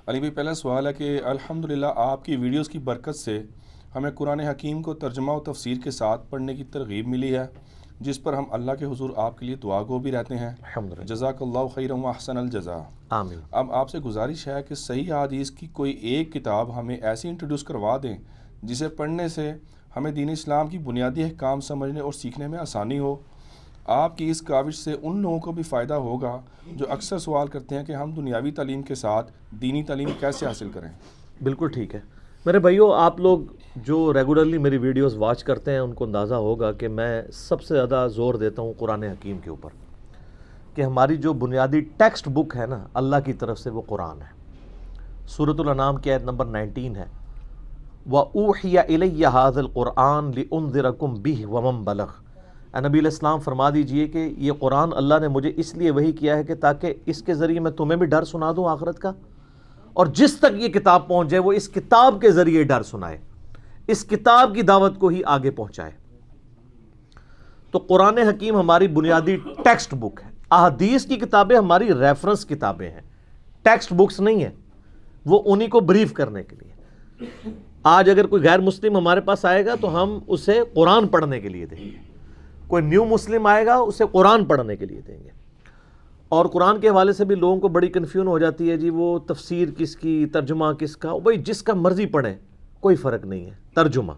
علی بھائی، پہلا سوال ہے کہ الحمدللہ آپ کی ویڈیوز کی برکت سے ہمیں قرآن حکیم کو ترجمہ و تفسیر کے ساتھ پڑھنے کی ترغیب ملی ہے، جس پر ہم اللہ کے حضور آپ کے لیے دعا گو بھی رہتے ہیں۔ الحمدللہ، جزاک اللہ خیرا و احسن الجزا۔ آمین۔ اب آپ سے گزارش ہے کہ صحیح حدیث کی کوئی ایک کتاب ہمیں ایسی انٹروڈیوس کروا دیں جسے پڑھنے سے ہمیں دین اسلام کی بنیادی احکام سمجھنے اور سیکھنے میں آسانی ہو۔ آپ کی اس کاوش سے ان لوگوں کو بھی فائدہ ہوگا جو اکثر سوال کرتے ہیں کہ ہم دنیاوی تعلیم کے ساتھ دینی تعلیم کیسے حاصل کریں۔ بالکل ٹھیک ہے میرے بھائیو، آپ لوگ جو ریگولرلی میری ویڈیوز واچ کرتے ہیں ان کو اندازہ ہوگا کہ میں سب سے زیادہ زور دیتا ہوں قرآن حکیم کے اوپر، کہ ہماری جو بنیادی ٹیکسٹ بک ہے نا اللہ کی طرف سے، وہ قرآن ہے۔ سورۃ الانعام کی آیت نمبر 19 ہے، وَأُوحِيَ إِلَيَّ هَذَا الْقُرْآنُ لِأُنذِرَكُم بِهِ وَمَن بَلَغَ۔ اے نبی علیہ السلام فرما دیجئے کہ یہ قرآن اللہ نے مجھے اس لیے وحی کیا ہے کہ تاکہ اس کے ذریعے میں تمہیں بھی ڈر سنا دوں آخرت کا، اور جس تک یہ کتاب پہنچ جائے وہ اس کتاب کے ذریعے ڈر سنائے، اس کتاب کی دعوت کو ہی آگے پہنچائے۔ تو قرآن حکیم ہماری بنیادی ٹیکسٹ بک ہے۔ احادیث کی کتابیں ہماری ریفرنس کتابیں ہیں، ٹیکسٹ بکس نہیں ہیں، وہ انہی کو بریف کرنے کے لیے۔ آج اگر کوئی غیر مسلم ہمارے پاس آئے گا تو ہم اسے قرآن پڑھنے کے لیے دیں گے، کوئی نیو مسلم آئے گا اسے قرآن پڑھنے کے لیے دیں گے۔ اور قرآن کے حوالے سے بھی لوگوں کو بڑی کنفیوژن ہو جاتی ہے، جی وہ تفسیر کس کی، ترجمہ کس کا؟ بھائی جس کا مرضی پڑھیں، کوئی فرق نہیں ہے۔ ترجمہ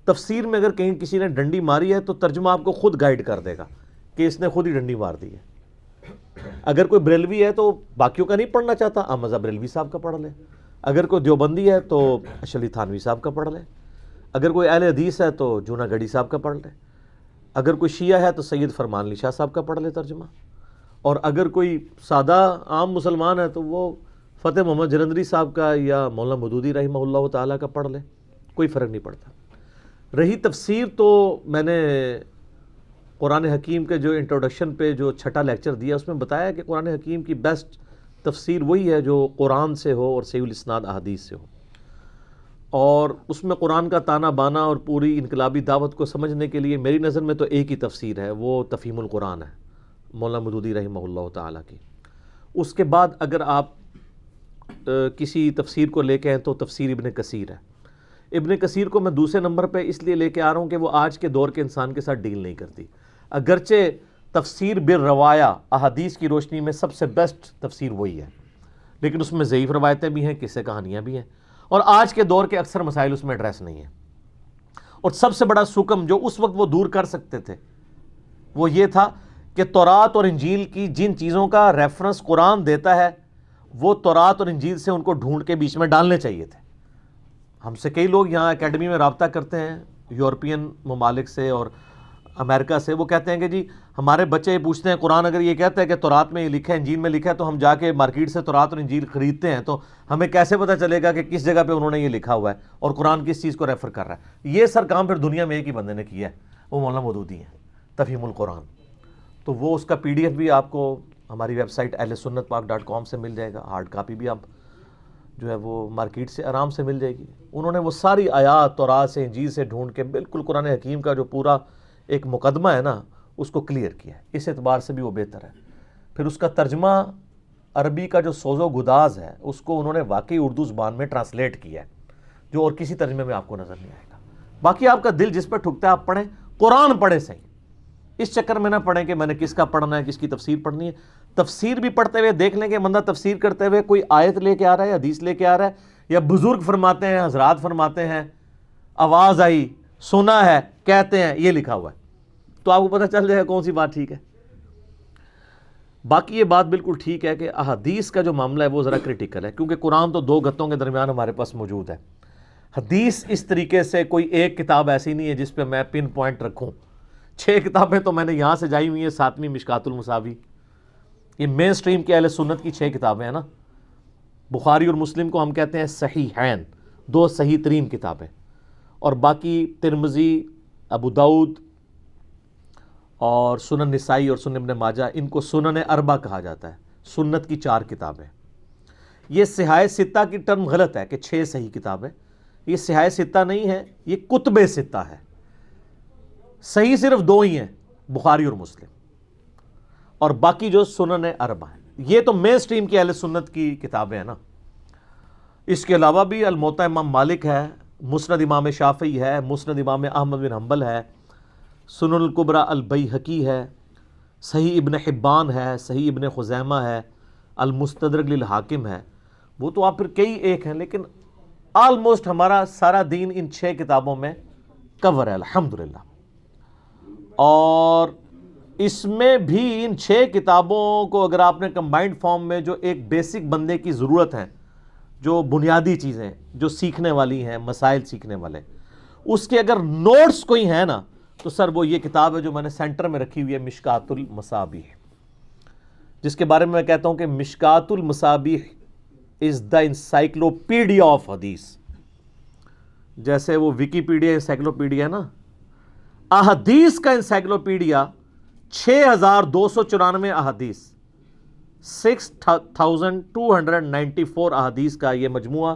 تفسیر میں اگر کہیں کسی نے ڈنڈی ماری ہے تو ترجمہ آپ کو خود گائیڈ کر دے گا کہ اس نے خود ہی ڈنڈی مار دی ہے۔ اگر کوئی بریلوی ہے تو باقیوں کا نہیں پڑھنا چاہتا، احمد بریلوی صاحب کا پڑھ لے۔ اگر کوئی دیوبندی ہے تو اشلی تھانوی صاحب کا پڑھ لے۔ اگر کوئی اہل حدیث ہے تو جونا گڑھی صاحب کا پڑھ لے۔ اگر کوئی شیعہ ہے تو سید فرمان علی شاہ صاحب کا پڑھ لے ترجمہ۔ اور اگر کوئی سادہ عام مسلمان ہے تو وہ فتح محمد جلندری صاحب کا یا مولانا مودودی رحمہ اللہ تعالیٰ کا پڑھ لے، کوئی فرق نہیں پڑتا۔ رہی تفسیر، تو میں نے قرآن حکیم کے جو انٹروڈکشن پہ جو چھٹا لیکچر دیا اس میں بتایا کہ قرآن حکیم کی بیسٹ تفسیر وہی ہے جو قرآن سے ہو اور صحیح الاسناد احادیث سے ہو۔ اور اس میں قرآن کا تانا بانا اور پوری انقلابی دعوت کو سمجھنے کے لیے میری نظر میں تو ایک ہی تفسیر ہے، وہ تفہیم القرآن ہے مولانا مودودی رحمہ اللہ تعالیٰ کی۔ اس کے بعد اگر آپ کسی تفسیر کو لے کے ہیں تو تفسیر ابن کثیر ہے۔ ابن کثیر کو میں دوسرے نمبر پہ اس لیے لے کے آ رہا ہوں کہ وہ آج کے دور کے انسان کے ساتھ ڈیل نہیں کرتی، اگرچہ تفسیر بالروایا احادیث کی روشنی میں سب سے بیسٹ تفسیر وہی ہے، لیکن اس میں ضعیف روایتیں بھی ہیں، قصے کہانیاں بھی ہیں، اور آج کے دور کے اکثر مسائل اس میں ایڈریس نہیں ہیں۔ اور سب سے بڑا سکم جو اس وقت وہ دور کر سکتے تھے وہ یہ تھا کہ تورات اور انجیل کی جن چیزوں کا ریفرنس قرآن دیتا ہے وہ تورات اور انجیل سے ان کو ڈھونڈ کے بیچ میں ڈالنے چاہیے تھے۔ ہم سے کئی لوگ یہاں اکیڈمی میں رابطہ کرتے ہیں یورپین ممالک سے اور امریکہ سے، وہ کہتے ہیں کہ جی ہمارے بچے پوچھتے ہیں قرآن اگر یہ کہتا ہے کہ تورات میں یہ لکھا ہے، انجیل میں لکھا ہے، تو ہم جا کے مارکیٹ سے تورات اور انجیل خریدتے ہیں، تو ہمیں کیسے پتہ چلے گا کہ کس جگہ پہ انہوں نے یہ لکھا ہوا ہے اور قرآن کس چیز کو ریفر کر رہا ہے؟ یہ سر کام پھر دنیا میں ایک ہی بندے نے کیا ہے، وہ مولانا مودودی ہیں، تفہیم القرآن۔ تو وہ اس کا پی ڈی ایف بھی آپ کو ہماری ویب سائٹ ahlsunnatpak.com سے مل جائے گا، ہارڈ کاپی بھی آپ جو ہے وہ مارکیٹ سے آرام سے مل جائے گی۔ انہوں نے وہ ساری آیات تورات سے انجیل سے ڈھونڈ کے بالکل قرآن حکیم کا جو پورا ایک مقدمہ ہے نا اس کو کلیئر کیا ہے، اس اعتبار سے بھی وہ بہتر ہے۔ پھر اس کا ترجمہ عربی کا جو سوز و گداز ہے اس کو انہوں نے واقعی اردو زبان میں ٹرانسلیٹ کیا ہے، جو اور کسی ترجمے میں آپ کو نظر نہیں آئے گا۔ باقی آپ کا دل جس پہ ٹھکتا ہے آپ پڑھیں، قرآن پڑھیں صحیح، اس چکر میں نہ پڑھیں کہ میں نے کس کا پڑھنا ہے، کس کی تفسیر پڑھنی ہے۔ تفسیر بھی پڑھتے ہوئے دیکھ لیں کہ بندہ تفسیر کرتے ہوئے کوئی آیت لے کے آ رہا ہے، حدیث لے کے آ رہا ہے، یا بزرگ فرماتے ہیں، حضرات فرماتے ہیں، آواز آئی، سنا ہے، کہتے ہیں، یہ لکھا ہوا ہے، تو آپ کو پتہ چل جائے گا کون سی بات ٹھیک ہے۔ باقی یہ بات بالکل ٹھیک ہے کہ احادیث کا جو معاملہ ہے وہ ذرا کریٹیکل ہے، کیونکہ قرآن تو دو گتوں کے درمیان ہمارے پاس موجود ہے۔ حدیث اس طریقے سے کوئی ایک کتاب ایسی نہیں ہے جس پہ میں پن پوائنٹ رکھوں۔ 6 کتابیں تو میں نے یہاں سے جائی ہوئی ہیں، 7ویں مشکات المصابیح، یہ مین سٹریم کے اہل سنت کی 6 کتابیں ہیں نا۔ بخاری اور مسلم کو ہم کہتے ہیں صحیحین، 2 صحیح ترین کتابیں، اور باقی ترمذی، ابو داؤد اور سنن نسائی اور سنن ابن ماجہ، ان کو سنن اربع کہا جاتا ہے، سنت کی 4 کتابیں۔ یہ صحاح ستہ کی ٹرم غلط ہے کہ 6 صحیح کتابیں، یہ صحاح ستہ نہیں ہے، یہ کتب ستہ ہے۔ صحیح صرف 2 ہی ہیں، بخاری اور مسلم، اور باقی جو سنن اربع ہیں، یہ تو مین سٹریم کی اہل سنت کی کتابیں ہیں نا۔ اس کے علاوہ بھی الموطا امام مالک ہے، مسند امام شافعی ہے، مسند امام احمد بن حنبل ہے، سنن الکبریٰ البیہقی ہے، صحیح ابن حبان ہے، صحیح ابن خزیمہ ہے، المستدرک للحاکم ہے. وہ تو آپ پھر کئی ایک ہیں، لیکن آلموسٹ ہمارا سارا دین ان 6 کتابوں میں کور ہے الحمدللہ. اور اس میں بھی ان 6 کتابوں کو اگر آپ نے کمبائنڈ فارم میں جو ایک بیسک بندے کی ضرورت ہے، جو بنیادی چیزیں جو سیکھنے والی ہیں، مسائل سیکھنے والے، اس کے اگر نوٹس کوئی ہیں نا تو سر وہ یہ کتاب ہے جو میں نے سینٹر میں رکھی ہوئی ہے، مشکات المصابیح، جس کے بارے میں میں کہتا ہوں کہ مشکات المصابیح از دا انسائکلوپیڈیا آف حدیث. جیسے وہ ویکیپیڈیا انسائکلوپیڈیا ہے نا، احادیث کا انسائکلوپیڈیا 6294 احادیث، 6294 احادیث کا یہ مجموعہ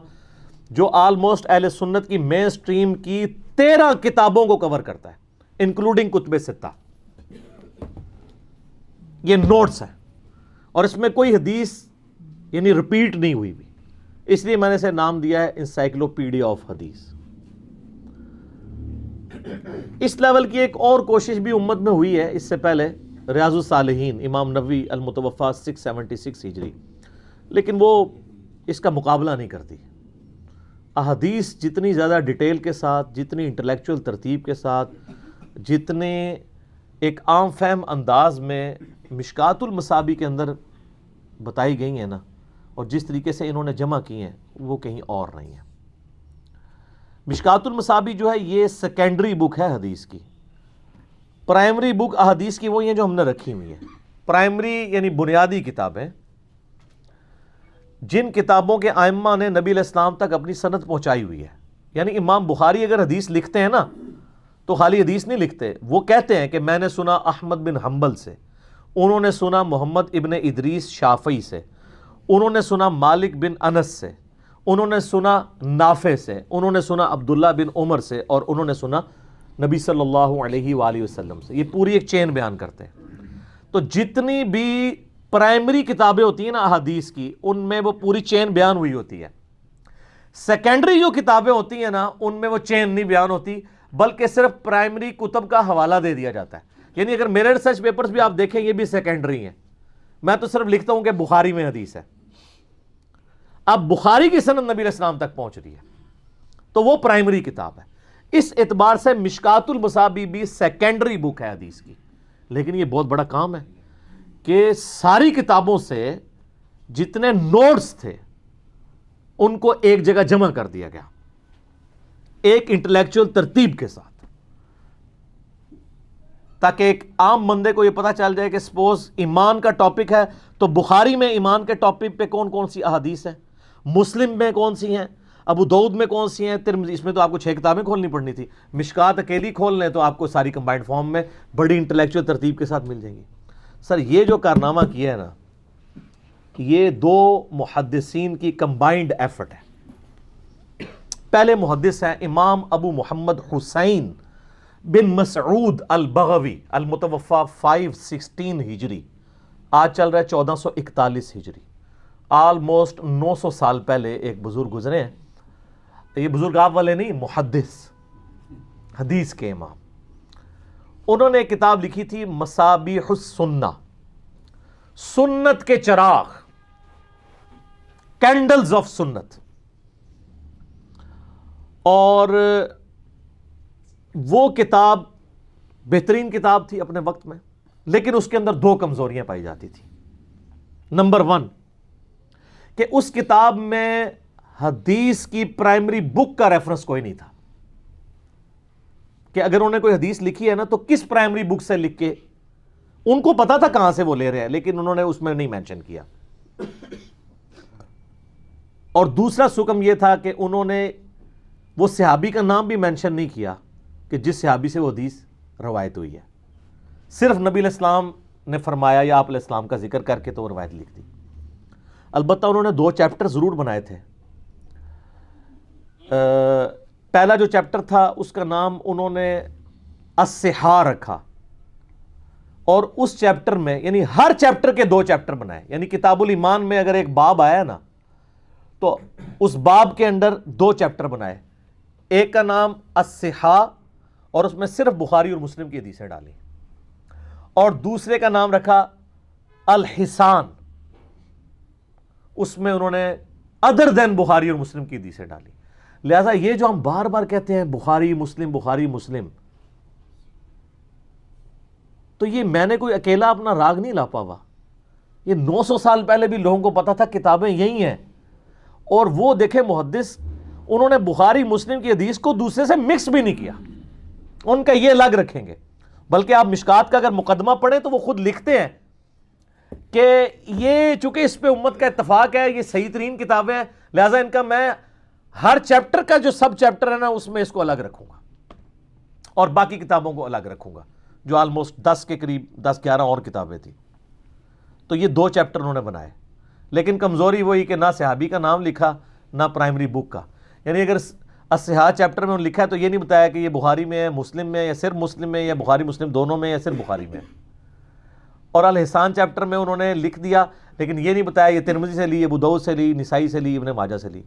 جو آلموسٹ اہل سنت کی مین سٹریم کی 13 کتابوں کو کور کرتا ہے، انکلوڈنگ کتب ستہ. یہ نوٹس ہیں اور اس میں کوئی حدیث یعنی ریپیٹ نہیں ہوئی بھی، اس لیے میں نے اسے نام دیا ہے انسائکلوپیڈیا آف حدیث. اس لیول کی ایک اور کوشش بھی امت میں ہوئی ہے اس سے پہلے، ریاض الصالحین امام نووی المتوفی 676 ہجری، لیکن وہ اس کا مقابلہ نہیں کرتی. احادیث جتنی زیادہ ڈیٹیل کے ساتھ، جتنی انٹلیکچوئل ترتیب کے ساتھ، جتنے ایک عام فہم انداز میں مشکات المصابیح کے اندر بتائی گئی ہیں نا، اور جس طریقے سے انہوں نے جمع کی ہیں، وہ کہیں اور نہیں ہے. مشکات المصابیح جو ہے یہ سیکنڈری بک ہے حدیث کی. پرائمری بک احادیث کی وہی ہیں جو ہم نے رکھی ہوئی ہیں. پرائمری یعنی بنیادی کتابیں، جن کتابوں کے ائمہ نے نبی علیہ السلام تک اپنی سند پہنچائی ہوئی ہے. یعنی امام بخاری اگر حدیث لکھتے ہیں نا تو خالی حدیث نہیں لکھتے، وہ کہتے ہیں کہ میں نے سنا احمد بن حنبل سے، انہوں نے سنا محمد ابن ادریس شافعی سے، انہوں نے سنا مالک بن انس سے، انہوں نے سنا نافع سے، انہوں نے سنا عبداللہ بن عمر سے، اور انہوں نے سنا نبی صلی اللہ علیہ وآلہ وسلم سے. یہ پوری ایک چین بیان کرتے ہیں. تو جتنی بھی پرائمری کتابیں ہوتی ہیں نا احادیث کی، ان میں وہ پوری چین بیان ہوئی ہوتی ہے. سیکنڈری جو کتابیں ہوتی ہیں نا ان میں وہ چین نہیں بیان ہوتی، بلکہ صرف پرائمری کتب کا حوالہ دے دیا جاتا ہے. یعنی اگر میرے ریسرچ پیپرز بھی آپ دیکھیں یہ بھی سیکنڈری ہیں، میں تو صرف لکھتا ہوں کہ بخاری میں حدیث ہے. اب بخاری کی سند نبی علیہ السلام تک پہنچ رہی ہے تو وہ پرائمری کتاب ہے. اس اعتبار سے مشکات المصابیح بھی سیکنڈری بک ہے حدیث کی. لیکن یہ بہت بڑا کام ہے کہ ساری کتابوں سے جتنے نوٹس تھے ان کو ایک جگہ جمع کر دیا گیا ایک انٹلیکچوئل ترتیب کے ساتھ، تاکہ ایک عام بندے کو یہ پتا چل جائے کہ سپوز ایمان کا ٹاپک ہے تو بخاری میں ایمان کے ٹاپک پہ کون کون سی احادیث ہیں، مسلم میں کون سی ہیں، ابو داؤد میں کون سی ہیں، ترمذی. اس میں تو آپ کو 6 کتابیں کھولنی پڑنی تھی. مشکات اکیلی کھول لیں تو آپ کو ساری کمبائنڈ فارم میں بڑی انٹلیکچوئل ترتیب کے ساتھ مل جائیں گی. سر یہ جو کارنامہ کیا ہے نا، یہ 2 محدثین کی کمبائنڈ ایفرٹ ہے. پہلے محدث ہیں امام ابو محمد حسین بن مسعود البغوی المتوفی 516 ہجری، آج چل رہا ہے 1441 ہجری. آلموسٹ 900 سال پہلے ایک بزرگ گزرے ہیں. یہ بزرگ آپ والے نہیں، محدث، حدیث کے امام. انہوں نے ایک کتاب لکھی تھی مصابیح السنہ، سنت کے چراغ، کینڈلز آف سنت. اور وہ کتاب بہترین کتاب تھی اپنے وقت میں، لیکن اس کے اندر 2 کمزوریاں پائی جاتی تھی. نمبر 1 کہ اس کتاب میں حدیث کی پرائمری بک کا ریفرنس کوئی نہیں تھا، کہ اگر انہوں نے کوئی حدیث لکھی ہے نا تو کس پرائمری بک سے لکھ کے، ان کو پتا تھا کہاں سے وہ لے رہے ہیں لیکن انہوں نے اس میں نہیں مینشن کیا. اور دوسرا سکم یہ تھا کہ انہوں نے وہ صحابی کا نام بھی مینشن نہیں کیا کہ جس صحابی سے وہ حدیث روایت ہوئی ہے. صرف نبی علیہ السلام نے فرمایا یا آپ علیہ السلام کا ذکر کر کے تو وہ روایت لکھ دی. البتہ انہوں نے 2 چیپٹر ضرور بنائے تھے. پہلا جو چیپٹر تھا اس کا نام انہوں نے الصحاح رکھا، اور اس چیپٹر میں یعنی ہر چیپٹر کے 2 چیپٹر بنائے. یعنی کتاب الایمان میں اگر ایک باب آیا نا تو اس باب کے اندر 2 چیپٹر بنائے، ایک کا نام الصحاح اور اس میں صرف بخاری اور مسلم کی حدیثیں ڈالی، اور دوسرے کا نام رکھا الحسان، اس میں انہوں نے ادر دین بخاری اور مسلم کی حدیثیں ڈالی۔ لہذا یہ جو ہم بار بار کہتے ہیں بخاری مسلم، تو یہ میں نے کوئی اکیلا اپنا راگ نہیں لاپا ہوا، یہ 900 سال پہلے بھی لوگوں کو پتا تھا کتابیں یہی ہیں، اور وہ دیکھیں محدث انہوں نے بخاری مسلم کی حدیث کو دوسرے سے مکس بھی نہیں کیا، ان کا یہ الگ رکھیں گے، بلکہ آپ مشکات کا اگر مقدمہ پڑھیں تو وہ خود لکھتے ہیں کہ یہ چونکہ اس پہ امت کا اتفاق ہے، یہ صحیح ترین کتابیں ہیں، لہٰذا ان کا میں ہر چیپٹر کا جو سب چیپٹر ہے نا اس میں اس کو الگ رکھوں گا اور باقی کتابوں کو الگ رکھوں گا، جو آلموسٹ 10 کے قریب 10-11 اور کتابیں تھیں۔ تو یہ 2 چیپٹر انہوں نے بنائے، لیکن کمزوری وہی کہ نہ صحابی کا نام لکھا نہ پرائمری بک کا، یعنی اگر الصحاح چیپٹر میں انہوں نے لکھا ہے تو یہ نہیں بتایا کہ یہ بخاری میں ہے، مسلم میں، یا صرف مسلم میں، یا بخاری مسلم دونوں میں، یا صرف بخاری میں۔ اور الحسان چیپٹر میں انہوں نے لکھ دیا، لیکن یہ نہیں بتایا یہ ترمذی سے لی، ابو داؤد سے لی، نسائی سے لی، ابن ماجہ سے لی۔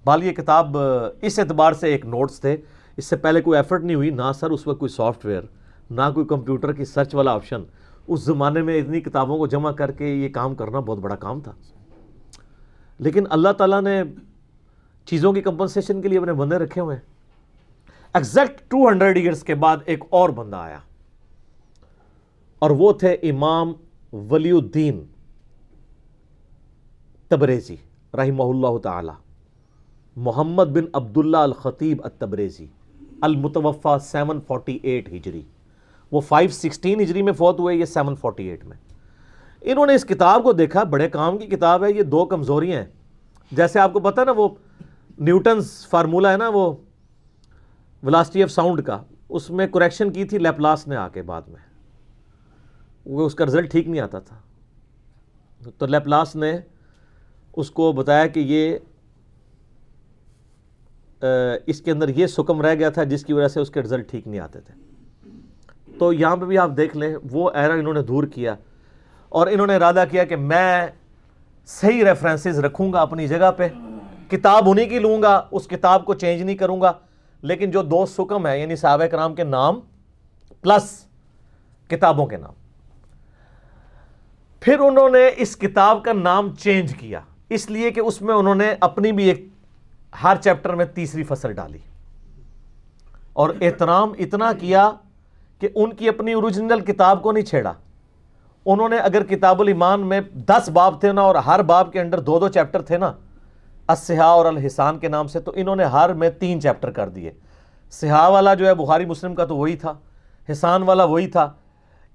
بال یہ کتاب اس اعتبار سے ایک نوٹس تھے، اس سے پہلے کوئی ایفرٹ نہیں ہوئی، نہ سر اس وقت کوئی سافٹ ویئر، نہ کوئی کمپیوٹر کی سرچ والا آپشن، اس زمانے میں اتنی کتابوں کو جمع کر کے یہ کام کرنا بہت بڑا کام تھا، لیکن اللہ تعالیٰ نے چیزوں کی کمپنسیشن کے لیے اپنے بندے رکھے ہوئے ہیں۔ ایگزیکٹ 200 ایئرس کے بعد ایک اور بندہ آیا، اور وہ تھے امام ولی الدین تبریزی رحمہ اللہ تعالی، محمد بن عبداللہ الخطیب التبریزی، المتوفى 748 ہجری، وہ 516 ہجری میں فوت ہوئے، یہ 748 میں۔ انہوں نے اس کتاب کو دیکھا، بڑے کام کی کتاب ہے، یہ 2 کمزوریاں ہیں، جیسے آپ کو پتہ ہے نا وہ نیوٹنز فارمولہ ہے نا وہ ویلاسٹی آف ساؤنڈ کا، اس میں کریکشن کی تھی لیپلاس نے آ کے بعد میں، وہ اس کا رزلٹ ٹھیک نہیں آتا تھا، تو لیپلاس نے اس کو بتایا کہ یہ اس کے اندر یہ سکم رہ گیا تھا جس کی وجہ سے اس کے رزلٹ ٹھیک نہیں آتے تھے۔ تو یہاں پہ بھی آپ دیکھ لیں وہ ایرر انہوں نے دور کیا، اور انہوں نے ارادہ کیا کہ میں صحیح ریفرنسز رکھوں گا اپنی جگہ پہ، کتاب انہی کی لوں گا، اس کتاب کو چینج نہیں کروں گا، لیکن جو 2 سکم ہے یعنی صحابہ کرام کے نام پلس کتابوں کے نام۔ پھر انہوں نے اس کتاب کا نام چینج کیا، اس لیے کہ اس میں انہوں نے اپنی بھی ایک ہر چیپٹر میں تیسری فصل ڈالی، اور احترام اتنا کیا کہ ان کی اپنی اوریجنل کتاب کو نہیں چھیڑا۔ انہوں نے اگر کتاب الایمان میں 10 باب تھے نا، اور ہر باب کے اندر 2 چیپٹر تھے نا، الصحاح اور الحسان کے نام سے، تو انہوں نے ہر میں 3 چیپٹر کر دیے۔ صحاح والا جو ہے بخاری مسلم کا تو وہی تھا، حسان والا وہی تھا۔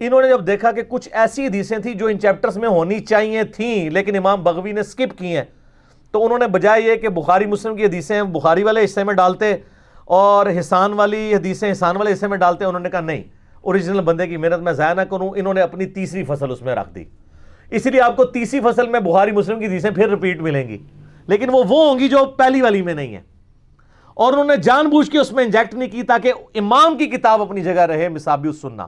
انہوں نے جب دیکھا کہ کچھ ایسی حدیثیں تھیں جو ان چیپٹرز میں ہونی چاہیے تھیں لیکن امام بغوی نے سکپ کی ہیں، تو انہوں نے بجائے یہ کہ بخاری مسلم کی حدیثیں بخاری والے حصے میں ڈالتے اور حسان والی حدیثیں حسان والے حصے میں ڈالتے، انہوں نے کہا نہیں، اوریجنل بندے کی محنت میں ضائع نہ کروں، انہوں نے اپنی تیسری فصل اس میں رکھ دی۔ اسی لیے آپ کو تیسری فصل میں بخاری مسلم کی حدیثیں پھر ریپیٹ ملیں گی، لیکن وہ ہوں گی جو پہلی والی میں نہیں ہے، اور انہوں نے جان بوجھ کے اس میں انجیکٹ نہیں کی تاکہ امام کی کتاب اپنی جگہ رہے، مصابیح السنہ۔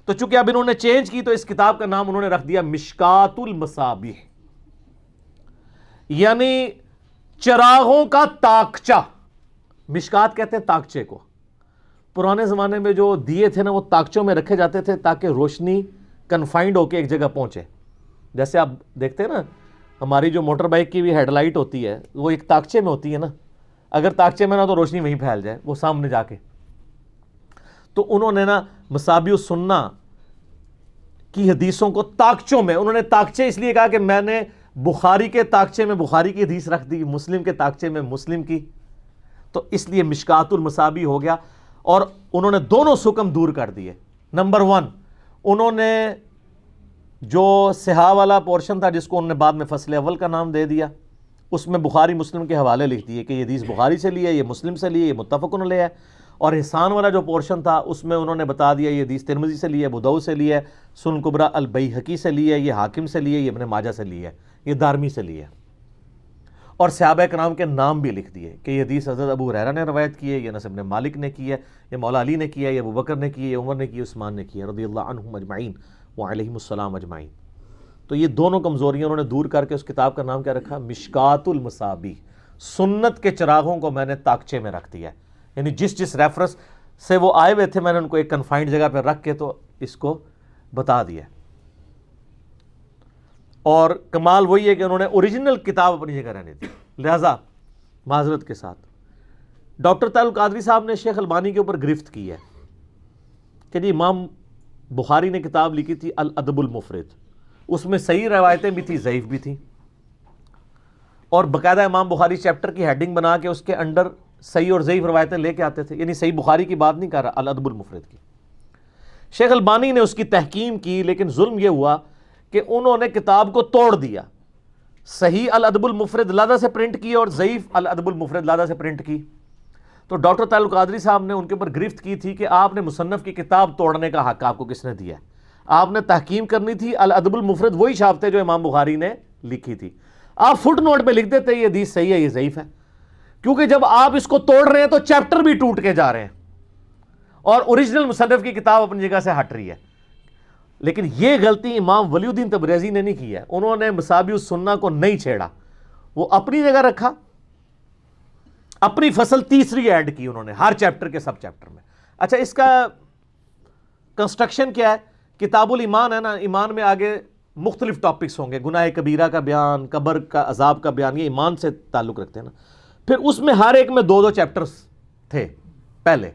تو چونکہ اب انہوں نے چینج کی تو اس کتاب کا نام انہوں نے رکھ دیا مشکات المصابیح، یعنی چراغوں کا تاکچہ۔ مشکات کہتے ہیں تاکچے کو، پرانے زمانے میں جو دیے تھے نا وہ تاکچوں میں رکھے جاتے تھے تاکہ روشنی کنفائنڈ ہو کے ایک جگہ پہنچے۔ جیسے آپ دیکھتے ہیں نا ہماری جو موٹر بائک کی بھی ہیڈ لائٹ ہوتی ہے وہ ایک تاکچے میں ہوتی ہے نا، اگر تاکچے میں نہ تو روشنی وہیں پھیل جائے وہ سامنے جا کے۔ تو انہوں نے نا مصابیح السنہ کی حدیثوں کو تاکچوں میں، انہوں نے تاکچے اس لیے کہا کہ میں نے بخاری کے تاکچے میں بخاری کی حدیث رکھ دی، مسلم کے تاکچے میں مسلم کی، تو اس لیے مشکات المصابیح ہو گیا۔ اور انہوں نے دونوں سکم دور کر دیے۔ نمبر 1 انہوں نے جو صحاح والا پورشن تھا جس کو انہوں نے بعد میں فصل اول کا نام دے دیا، اس میں بخاری مسلم کے حوالے لکھ دیے کہ یہ حدیث بخاری سے لی ہے، یہ مسلم سے لی ہے، یہ متفق علیہ ہے۔ اور حسان والا جو پورشن تھا اس میں انہوں نے بتا دیا یہ حدیث ترمذی سے لی ہے، ابو داؤد سے لی ہے، سنن کبریٰ البیہقی سے لی ہے، یہ حاکم سے لی ہے، یہ ابن ماجہ سے لی ہے، یہ دارمی سے لی ہے۔ اور صحابہ کرام کے نام بھی لکھ دیے کہ یہ حدیث حضرت ابو ہریرہ نے روایت کی ہے، یہ انس بن مالک نے کی ہے، یہ مولا علی نے کیا ہے، یہ ابو بکر نے کی ہے، یہ عمر نے کی ہے، عثمان نے کی ہے، رضی اللہ عنہم اجمعین وعلیہم السلام اجمعین۔ تو یہ دونوں کمزوریاں انہوں نے دور کر کے اس کتاب کا نام کیا رکھا؟ مشکات المصابیح، سنت کے چراغوں کو میں نے تاکچے میں رکھ دیا ہے، یعنی جس ریفرنس سے وہ آئے ہوئے تھے میں نے ان کو ایک کنفائنڈ جگہ پہ رکھ کے تو اس کو بتا دیا۔ اور کمال وہی ہے کہ انہوں نے اوریجنل کتاب اپنی جگہ رہنے دی۔ لہذا معذرت کے ساتھ ڈاکٹر طاہر القادری صاحب نے شیخ البانی کے اوپر گرفت کی ہے کہ جی امام بخاری نے کتاب لکھی تھی الادب المفرد، اس میں صحیح روایتیں بھی تھیں، ضعیف بھی تھیں، اور باقاعدہ امام بخاری چیپٹر کی ہیڈنگ بنا کے اس کے انڈر صحیح اور ضعیف روایتیں لے کے آتے تھے، یعنی صحیح بخاری کی بات نہیں کر رہا، الادب المفرد کی۔ شیخ البانی نے اس کی تحکیم کی، لیکن ظلم یہ ہوا کہ انہوں نے کتاب کو توڑ دیا، صحیح الادب المفرد علیحدہ سے پرنٹ کی اور ضعیف الادب المفرد علیحدہ سے پرنٹ کی۔ تو ڈاکٹر طاہر القادری صاحب نے ان کے اوپر گرفت کی تھی کہ آپ نے مصنف کی کتاب توڑنے کا حق آپ کو کس نے دیا ہے؟ آپ نے تحکیم کرنی تھی، الادب المفرد وہی چھاپتے جو امام بخاری نے لکھی تھی، آپ فٹ نوٹ پہ لکھ دیتے یہ حدیث صحیح ہے یہ ضعیف ہے، کیونکہ جب آپ اس کو توڑ رہے ہیں تو چیپٹر بھی ٹوٹ کے جا رہے ہیں اور اوریجنل مصنف کی کتاب اپنی جگہ سے ہٹ رہی ہے۔ لیکن یہ غلطی امام ولی الدین تبریزی نے نہیں کی ہے، انہوں نے مصابیح السنہ کو نہیں چھیڑا، وہ اپنی جگہ رکھا، اپنی فصل تیسری ایڈ کی انہوں نے ہر چیپٹر کے سب چیپٹر میں۔ اچھا اس کا کنسٹرکشن کیا ہے؟ کتاب الایمان ہے نا، ایمان میں آگے مختلف ٹاپکس ہوں گے، گناہ کبیرہ کا بیان، قبر کا عذاب کا بیان، یہ ایمان سے تعلق رکھتے ہیں نا۔ پھر اس میں ہر ایک میں دو دو چیپٹرز تھے پہلے،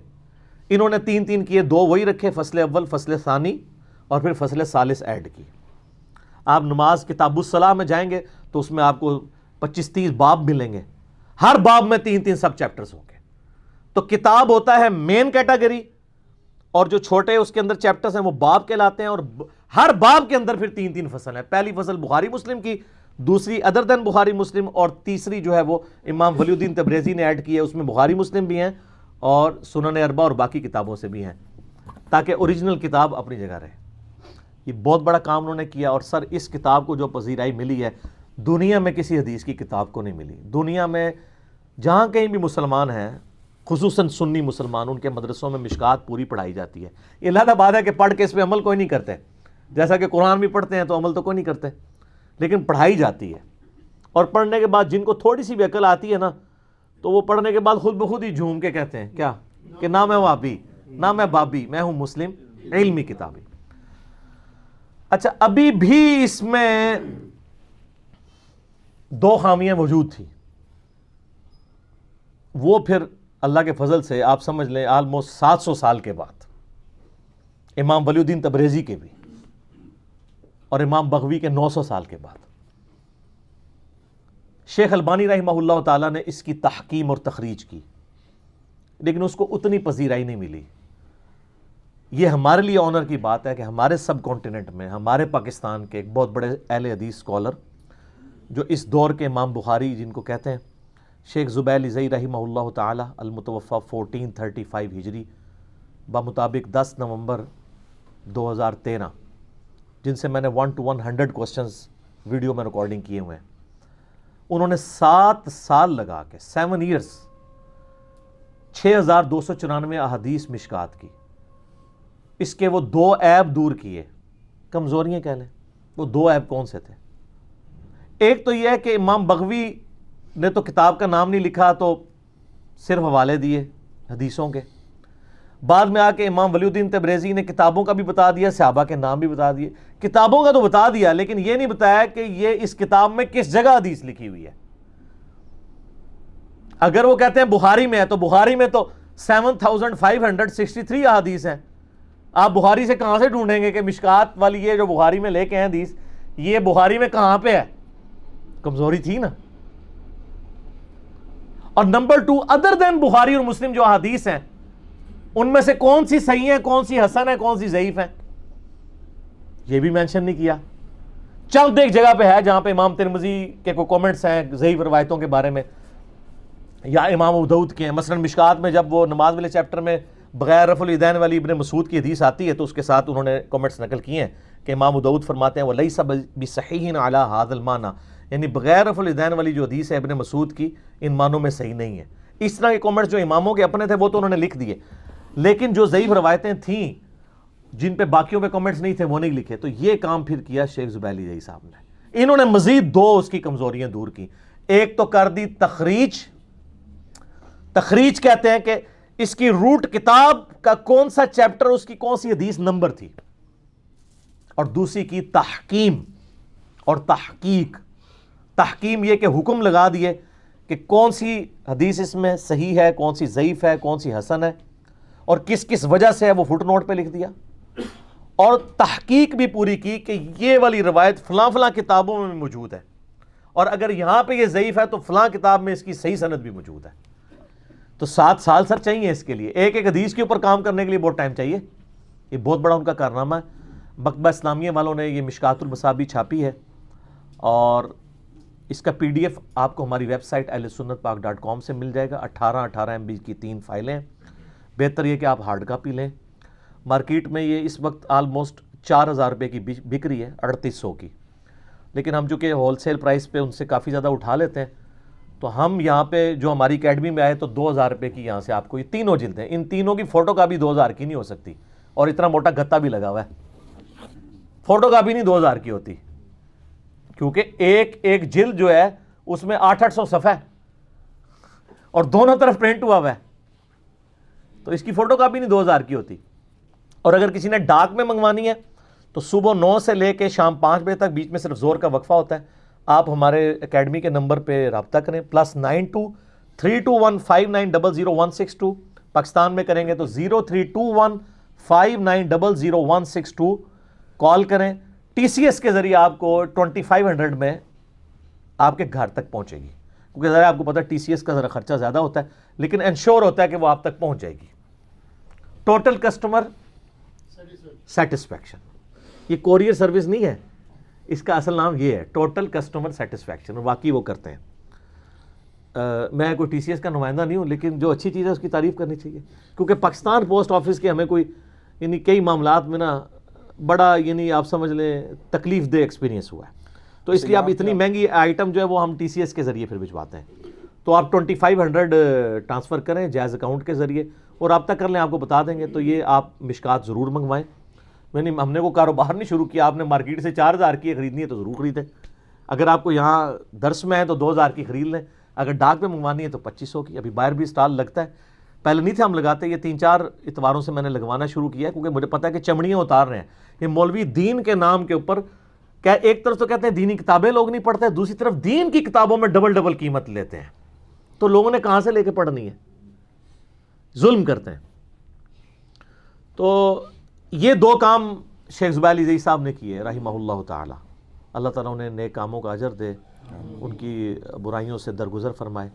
انہوں نے تین تین کیے، دو وہی رکھے، فصل اول، فصل ثانی اور پھر فصل ثالث ایڈ کی۔ آپ نماز کتاب الصلاح میں جائیں گے تو اس میں آپ کو 25-30 باب ملیں گے، ہر باب میں 3-3 سب چیپٹرز ہوں گے۔ تو کتاب ہوتا ہے مین کیٹیگری، اور جو چھوٹے اس کے اندر چیپٹرز ہیں وہ باب کہلاتے ہیں، اور ہر باب کے اندر پھر 3-3 فصل ہیں، پہلی فصل بخاری مسلم کی، دوسری ادر دین بخاری مسلم، اور تیسری جو ہے وہ امام ولی الدین تبریزی نے ایڈ کی ہے، اس میں بخاری مسلم بھی ہیں اور سنن اربعہ اور باقی کتابوں سے بھی ہیں، تاکہ اوریجنل کتاب اپنی جگہ رہے۔ یہ بہت بڑا کام انہوں نے کیا، اور سر اس کتاب کو جو پذیرائی ملی ہے دنیا میں کسی حدیث کی کتاب کو نہیں ملی۔ دنیا میں جہاں کہیں بھی مسلمان ہیں، خصوصاً سنی مسلمان، ان کے مدرسوں میں مشکات پوری پڑھائی جاتی ہے۔ یہ علیحدہ بات ہے کہ پڑھ کے اس پہ عمل کوئی نہیں کرتے، جیسا کہ قرآن بھی پڑھتے ہیں تو عمل تو کوئی نہیں کرتے، لیکن پڑھائی جاتی ہے، اور پڑھنے کے بعد جن کو تھوڑی سی بھی عقل آتی ہے نا تو وہ پڑھنے کے بعد خود بخود ہی جھوم کے کہتے ہیں کیا کہ نہ میں وہابی نہ میں بابی، میں ہوں مسلم علمی کتابی۔ اچھا ابھی بھی اس میں دو خامیاں موجود تھیں، وہ پھر اللہ کے فضل سے آپ سمجھ لیں آلموسٹ 700 سال کے بعد امام ولی الدین تبریزی کے بھی اور امام بغوی کے 900 سال کے بعد شیخ البانی رحمہ اللہ تعالیٰ نے اس کی تحکیم اور تخریج کی، لیکن اس کو اتنی پذیرائی نہیں ملی۔ یہ ہمارے لیے آنر کی بات ہے کہ ہمارے سب کانٹیننٹ میں، ہمارے پاکستان کے ایک بہت بڑے اہل حدیث اسکالر جو اس دور کے امام بخاری جن کو کہتے ہیں، شیخ زبیل زئی رحمہ اللہ تعالی المتوفی 1435 ہجری بمطابق 10 نومبر 2013، جن سے میں نے 1 to 100 کوسچنز ویڈیو میں ریکارڈنگ کیے ہوئے ہیں، انہوں نے 7 سال لگا کے 7 ایئرز 6294 احادیث مشکات کی۔ اس کے وہ 2 عیب دور کیے، کمزوریاں کہہ لیں، وہ 2 عیب کون سے تھے؟ ایک تو یہ ہے کہ امام بغوی نے تو کتاب کا نام نہیں لکھا، تو صرف حوالے دیے حدیثوں کے، بعد میں آ کے امام ولی الدین تبریزی نے کتابوں کا بھی بتا دیا، صحابہ کے نام بھی بتا دیے۔ کتابوں کا تو بتا دیا لیکن یہ نہیں بتایا کہ یہ اس کتاب میں کس جگہ حدیث لکھی ہوئی ہے۔ اگر وہ کہتے ہیں بخاری میں ہے تو بخاری میں تو 7563 احادیث ہیں، آپ بخاری سے کہاں سے ڈھونڈیں گے کہ مشکات والی یہ جو بخاری میں لے کے ہیں حدیث، یہ بخاری میں کہاں پہ ہے؟ کمزوری تھی نا۔ اور نمبر 2، ادر دین بخاری اور مسلم جو احادیث ہیں ان میں سے کون سی صحیح ہیں، کون سی حسن ہے، کون سی ضعیف ہیں، یہ بھی مینشن نہیں کیا۔ چند ایک جگہ پہ ہے جہاں پہ امام ترمذی کے کوئی کومنٹس ہیں ضعیف روایتوں کے بارے میں، یا امام ابو داؤد کے ہیں، مثلا مشکات میں جب وہ نماز والے چیپٹر میں بغیر رفع الیدین والی ابن مسعود کی حدیث آتی ہے تو اس کے ساتھ انہوں نے کومنٹس نقل کیے ہیں کہ امام ابو داؤد فرماتے ہیں وَلَيْسَ بِصَحِيحٍ عَلَى هَذَا الْمَعنَى، یعنی بغیر رفع الیدین والی جو حدیث ہے ابن مسعود کی ان معنوں میں صحیح نہیں ہے۔ اس طرح کے کومنٹس جو اماموں کے اپنے تھے وہ تو انہوں نے لکھ دیے، لیکن جو ضعیف روایتیں تھیں جن پہ باقیوں پہ کومنٹس نہیں تھے وہ نہیں لکھے۔ تو یہ کام پھر کیا شیخ زبیلی زئی صاحب نے، انہوں نے مزید 2 اس کی کمزوریاں دور کی۔ ایک تو کر دی تخریج. تخریج کہتے ہیں کہ اس کی روٹ کتاب کا کون سا چیپٹر، اس کی کون سی حدیث نمبر تھی. اور دوسری کی تحکیم اور تحقیق. تحکیم یہ کہ حکم لگا دیے کہ کون سی حدیث اس میں صحیح ہے، کون سی ضعیف ہے، کون سی حسن ہے، اور کس کس وجہ سے ہے وہ فٹ نوٹ پہ لکھ دیا. اور تحقیق بھی پوری کی کہ یہ والی روایت فلاں فلاں کتابوں میں موجود ہے، اور اگر یہاں پہ یہ ضعیف ہے تو فلاں کتاب میں اس کی صحیح سند بھی موجود ہے. تو 7 سال سر چاہیے اس کے لیے، ایک ایک حدیث کے اوپر کام کرنے کے لیے بہت ٹائم چاہیے. یہ بہت بڑا ان کا کارنامہ ہے. مکتبہ اسلامیہ والوں نے یہ مشکات المصابیح چھاپی ہے، اور اس کا PDF آپ کو ہماری ویب سائٹ ahlsunnatpak.com سے مل جائے گا. 18 MB کی 3 فائلیں ہیں. بہتر یہ کہ آپ ہارڈ کاپی لیں. مارکیٹ میں یہ اس وقت آلموسٹ 4,000 روپے کی بک رہی ہے، 3800 کی. لیکن ہم چونکہ ہول سیل پرائس پہ ان سے کافی زیادہ اٹھا لیتے ہیں، تو ہم یہاں پہ جو ہماری اکیڈمی میں آئے تو 2,000 روپے کی یہاں سے آپ کو یہ تینوں جلدیں، ان تینوں کی فوٹو کاپی 2,000 کی نہیں ہو سکتی. اور اتنا موٹا گتا بھی لگا ہوا ہے، فوٹو کاپی نہیں 2,000 کی ہوتی، کیونکہ ایک ایک جلد جو ہے اس میں 800 صفحہ ہے اور دونوں طرف پرنٹ ہوا ہے، تو اس کی فوٹو کاپی نہیں 2,000 کی ہوتی. اور اگر کسی نے ڈاک میں منگوانی ہے تو صبح 9 سے لے کے شام 5 بجے تک، بیچ میں صرف زور کا وقفہ ہوتا ہے. آپ ہمارے اکیڈمی کے نمبر پہ رابطہ کریں، +923215900162. پاکستان میں کریں گے تو 032159000162 کال کریں. TCS کے ذریعے آپ کو 2500 میں آپ کے گھر تک پہنچے گی، کیونکہ ذرا آپ کو پتا ہے TCS کا ذرا خرچہ زیادہ ہوتا ہے، لیکن انشور ہوتا ہے کہ وہ آپ تک پہنچ جائے گی. Total customer satisfaction. یہ کوریئر سروس نہیں ہے، اس کا اصل نام یہ ہے ٹوٹل کسٹمر سیٹسفیکشن، اور واقعی وہ کرتے ہیں. میں کوئی TCS کا نمائندہ نہیں ہوں، لیکن جو اچھی چیز ہے اس کی تعریف کرنی چاہیے، کیونکہ پاکستان پوسٹ آفس کے ہمیں کوئی یعنی کئی معاملات میں نا بڑا یعنی آپ سمجھ لیں تکلیف دہ ایکسپیرینس ہوا ہے. تو اس لیے آپ اتنی مہنگی آئٹم جو ہے وہ ہم TCS کے ذریعے پھر بھجواتے ہیں. تو آپ 2500 ٹرانسفر کریں جائز اکاؤنٹ کے ذریعے اور رابطہ کر لیں، آپ کو بتا دیں گے. تو یہ آپ مشکات ضرور منگوائیں. ہم نے وہ کاروبار نہیں شروع کیا، آپ نے مارکیٹ سے 4,000 کی خریدنی ہے تو ضرور خریدیں. اگر آپ کو یہاں درس میں ہے تو 2,000 کی خرید لیں، اگر ڈاک میں منگوانی ہے تو 2,500 کی. ابھی باہر بھی اسٹال لگتا ہے، پہلے نہیں تھے ہم لگاتے، یہ 3-4 اتواروں سے میں نے لگوانا شروع کیا ہے، کیونکہ مجھے پتا ہے کہ چمڑیاں اتار رہے ہیں یہ مولوی دین کے نام کے اوپر. کیا ایک طرف تو کہتے ہیں دینی کتابیں لوگ نہیں پڑھتے، دوسری طرف دین کی کتابوں میں ڈبل قیمت لیتے ہیں. تو لوگوں نے کہاں سے لے کے پڑھنی ہے؟ ظلم کرتے ہیں. تو یہ 2 کام شیخ زبیر علی زئی صاحب نے کیے رحمہ اللہ تعالی. اللہ تعالیٰ انہیں نیک کاموں کا اجر دے، ان کی برائیوں سے درگزر فرمائے.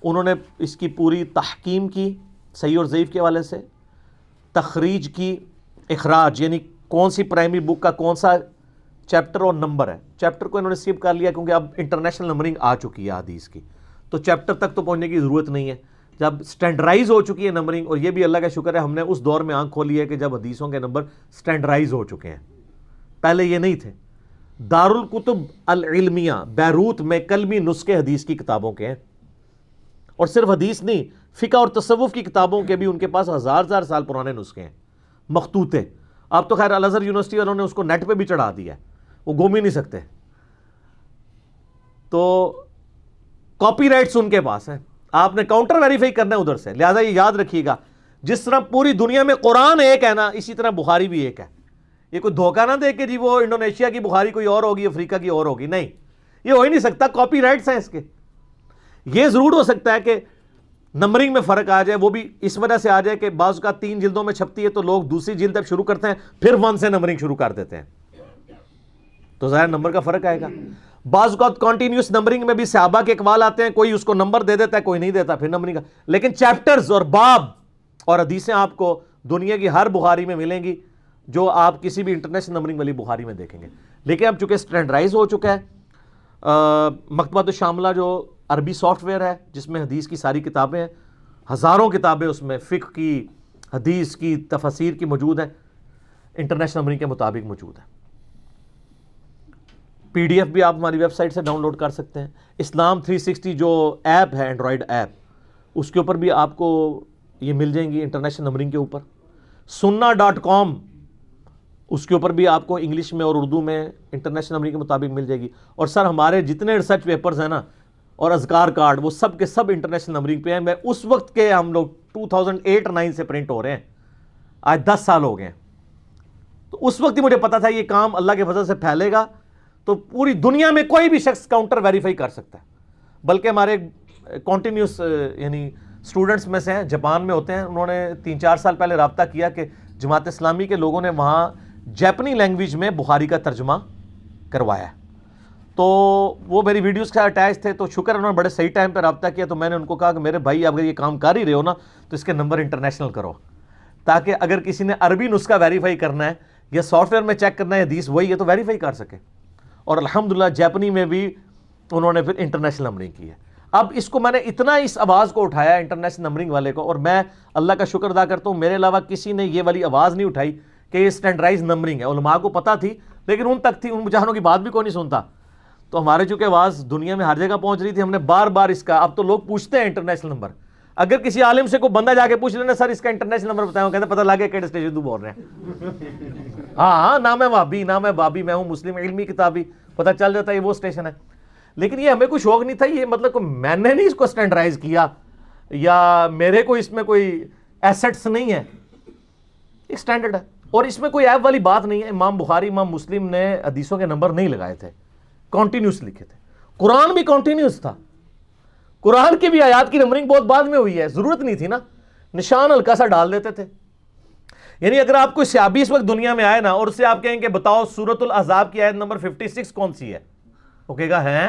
انہوں نے اس کی پوری تحکیم کی صحیح اور ضعیف کے حوالے سے، تخریج کی، اخراج یعنی کون سی پرائمری بک کا کون سا چیپٹر اور نمبر ہے. چیپٹر کو انہوں نے سکپ کر لیا کیونکہ اب انٹرنیشنل نمبرنگ آ چکی ہے حدیث کی، تو چیپٹر تک تو پہنچنے کی ضرورت نہیں ہے. جب سٹینڈرائز ہو چکی ہے نمبرنگ، اور یہ بھی اللہ کا شکر ہے ہم نے اس دور میں آنکھ کھولی ہے کہ جب حدیثوں کے نمبر سٹینڈرائز ہو چکے ہیں، پہلے یہ نہیں تھے. دارالکتب العلمیہ بیروت میں کلمی نسخے حدیث کی کتابوں کے ہیں، اور صرف حدیث نہیں، فقہ اور تصوف کی کتابوں کے بھی ان کے پاس ہزار سال پرانے نسخے ہیں مخطوطے. اب تو خیر الازہر یونیورسٹی والوں نے اس کو نیٹ پہ بھی چڑھا دیا ہے، وہ گم ہی نہیں سکتے. تو کاپی رائٹس ان کے پاس ہیں، آپ نے کاؤنٹر ویریفائی کرنا ہے ادھر سے. لہٰذا یہ یاد رکھیے گا، جس طرح پوری دنیا میں قرآن ایک ہے نا، اسی طرح بخاری بھی ایک ہے. یہ کوئی دھوکہ نہ دے کہ جی وہ انڈونیشیا کی بخاری کوئی اور ہوگی، افریقہ کی اور ہوگی، نہیں، یہ ہو ہی نہیں سکتا. کاپی رائٹس ہیں اس کے. یہ ضرور ہو سکتا ہے کہ نمبرنگ میں فرق آ جائے، وہ بھی اس وجہ سے آ جائے کہ بعض کا 3 جلدوں میں چھپتی ہے تو لوگ دوسری جلد اب شروع کرتے ہیں، پھر 1 سے نمبرنگ شروع کر دیتے ہیں، تو ظاہر نمبر کا فرق آئے گا. بعض اوقات کنٹینیوس نمبرنگ میں بھی صحابہ کے اقوال آتے ہیں، کوئی اس کو نمبر دے دیتا ہے، کوئی نہیں دیتا، پھر نمبرنگ کا. لیکن چیپٹرز اور باب اور حدیثیں آپ کو دنیا کی ہر بخاری میں ملیں گی، جو آپ کسی بھی انٹرنیشنل نمبرنگ والی بخاری میں دیکھیں گے. لیکن اب چونکہ سٹینڈرائز ہو چکا ہے، مکتبۃ الشاملہ جو عربی سافٹ ویئر ہے جس میں حدیث کی ساری کتابیں ہیں، ہزاروں کتابیں اس میں فقہ کی، حدیث کی، تفاسیر کی موجود ہیں، انٹرنیشنل نمبرنگ کے مطابق موجود ہے. PDF بھی آپ ہماری ویب سائٹ سے ڈاؤن لوڈ کر سکتے ہیں. اسلام 360 جو ایپ ہے اینڈرائڈ ایپ، اس کے اوپر بھی آپ کو یہ مل جائیں گی انٹرنیشنل نمبرنگ کے اوپر. sunna.com اس کے اوپر بھی آپ کو انگلش میں اور اردو میں انٹرنیشنل نمبرنگ کے مطابق مل جائے گی. اور سر ہمارے جتنے ریسرچ پیپرز ہیں نا، اور اذکار کارڈ وہ سب کے سب انٹرنیشنل نمبرنگ پہ ہیں. میں اس وقت کے ہم لوگ 2008-9 سے پرنٹ ہو رہے ہیں, آج 10 سال ہو گئے ہیں. تو اس وقت ہی مجھے پتا تھا یہ کام اللہ کے فضل سے پھیلے گا تو پوری دنیا میں کوئی بھی شخص کاؤنٹر ویریفائی کر سکتا ہے. بلکہ ہمارے کنٹینیوس یعنی اسٹوڈنٹس میں سے ہیں, جاپان میں ہوتے ہیں, انہوں نے 3-4 سال پہلے رابطہ کیا کہ جماعت اسلامی کے لوگوں نے وہاں جاپنی لینگویج میں بخاری کا ترجمہ کروایا ہے. تو وہ میری ویڈیوز کا اٹیچ تھے, تو شکر انہوں نے بڑے صحیح ٹائم پہ رابطہ کیا. تو میں نے ان کو کہا کہ میرے بھائی اگر یہ کام کر ہی رہے ہو نا تو اس کے نمبر انٹرنیشنل کرو, تاکہ اگر کسی نے عربی نسخہ ویریفائی کرنا ہے یا سافٹ ویئر میں چیک کرنا ہے حدیث وہی ہے تو ویریفائی کر سکے. اور الحمدللہ جاپنی میں بھی انہوں نے پھر انٹرنیشنل نمبرنگ کی ہے. اب اس کو میں نے اتنا اس آواز کو اٹھایا انٹرنیشنل نمبرنگ والے کو, اور میں اللہ کا شکر ادا کرتا ہوں میرے علاوہ کسی نے یہ والی آواز نہیں اٹھائی کہ یہ اسٹینڈرڈائز نمبرنگ ہے. علماء کو پتہ تھی لیکن ان تک تھی, ان مجاہدوں کی بات بھی کوئی نہیں سنتا. تو ہمارے چونکہ آواز دنیا میں ہر جگہ پہنچ رہی تھی, ہم نے بار بار اس کا, اب تو لوگ پوچھتے ہیں انٹرنیشنل نمبر. اگر کسی عالم سے کوئی بندہ جا کے پوچھ لینا سر اس کا انٹرنیشنل نمبر بتائیں, کہتے پتہ لگے کیڑے اسٹیشن تو بول رہے ہیں. ہاں نہ میں وہابی نہ میں بابی, میں ہوں مسلم علمی کتابی, پتہ چل جاتا ہے یہ وہ اسٹیشن ہے. لیکن یہ ہمیں کوئی شوق نہیں تھا, یہ مطلب کہ میں نے نہیں اس کو اسٹینڈرائز کیا یا میرے کو اس میں کوئی ایسٹس نہیں ہے, ایک اسٹینڈرڈ ہے. اور اس میں کوئی ایپ والی بات نہیں ہے. امام بخاری امام مسلم نے حدیثوں کے نمبر نہیں لگائے تھے, کنٹینیوس لکھے تھے. قرآن بھی کنٹینیوس تھا, قرآن کی بھی آیات کی نمبرنگ بہت بعد میں ہوئی ہے, ضرورت نہیں تھی نا, نشان ہلکا سا ڈال دیتے تھے. یعنی اگر آپ کوئی صحابی اس وقت دنیا میں آئے نا اور اس سے آپ کہیں کہ بتاؤ سورۃ الاحزاب کی آیت نمبر 56 کون سی ہے, وہ کہے گا ہیں.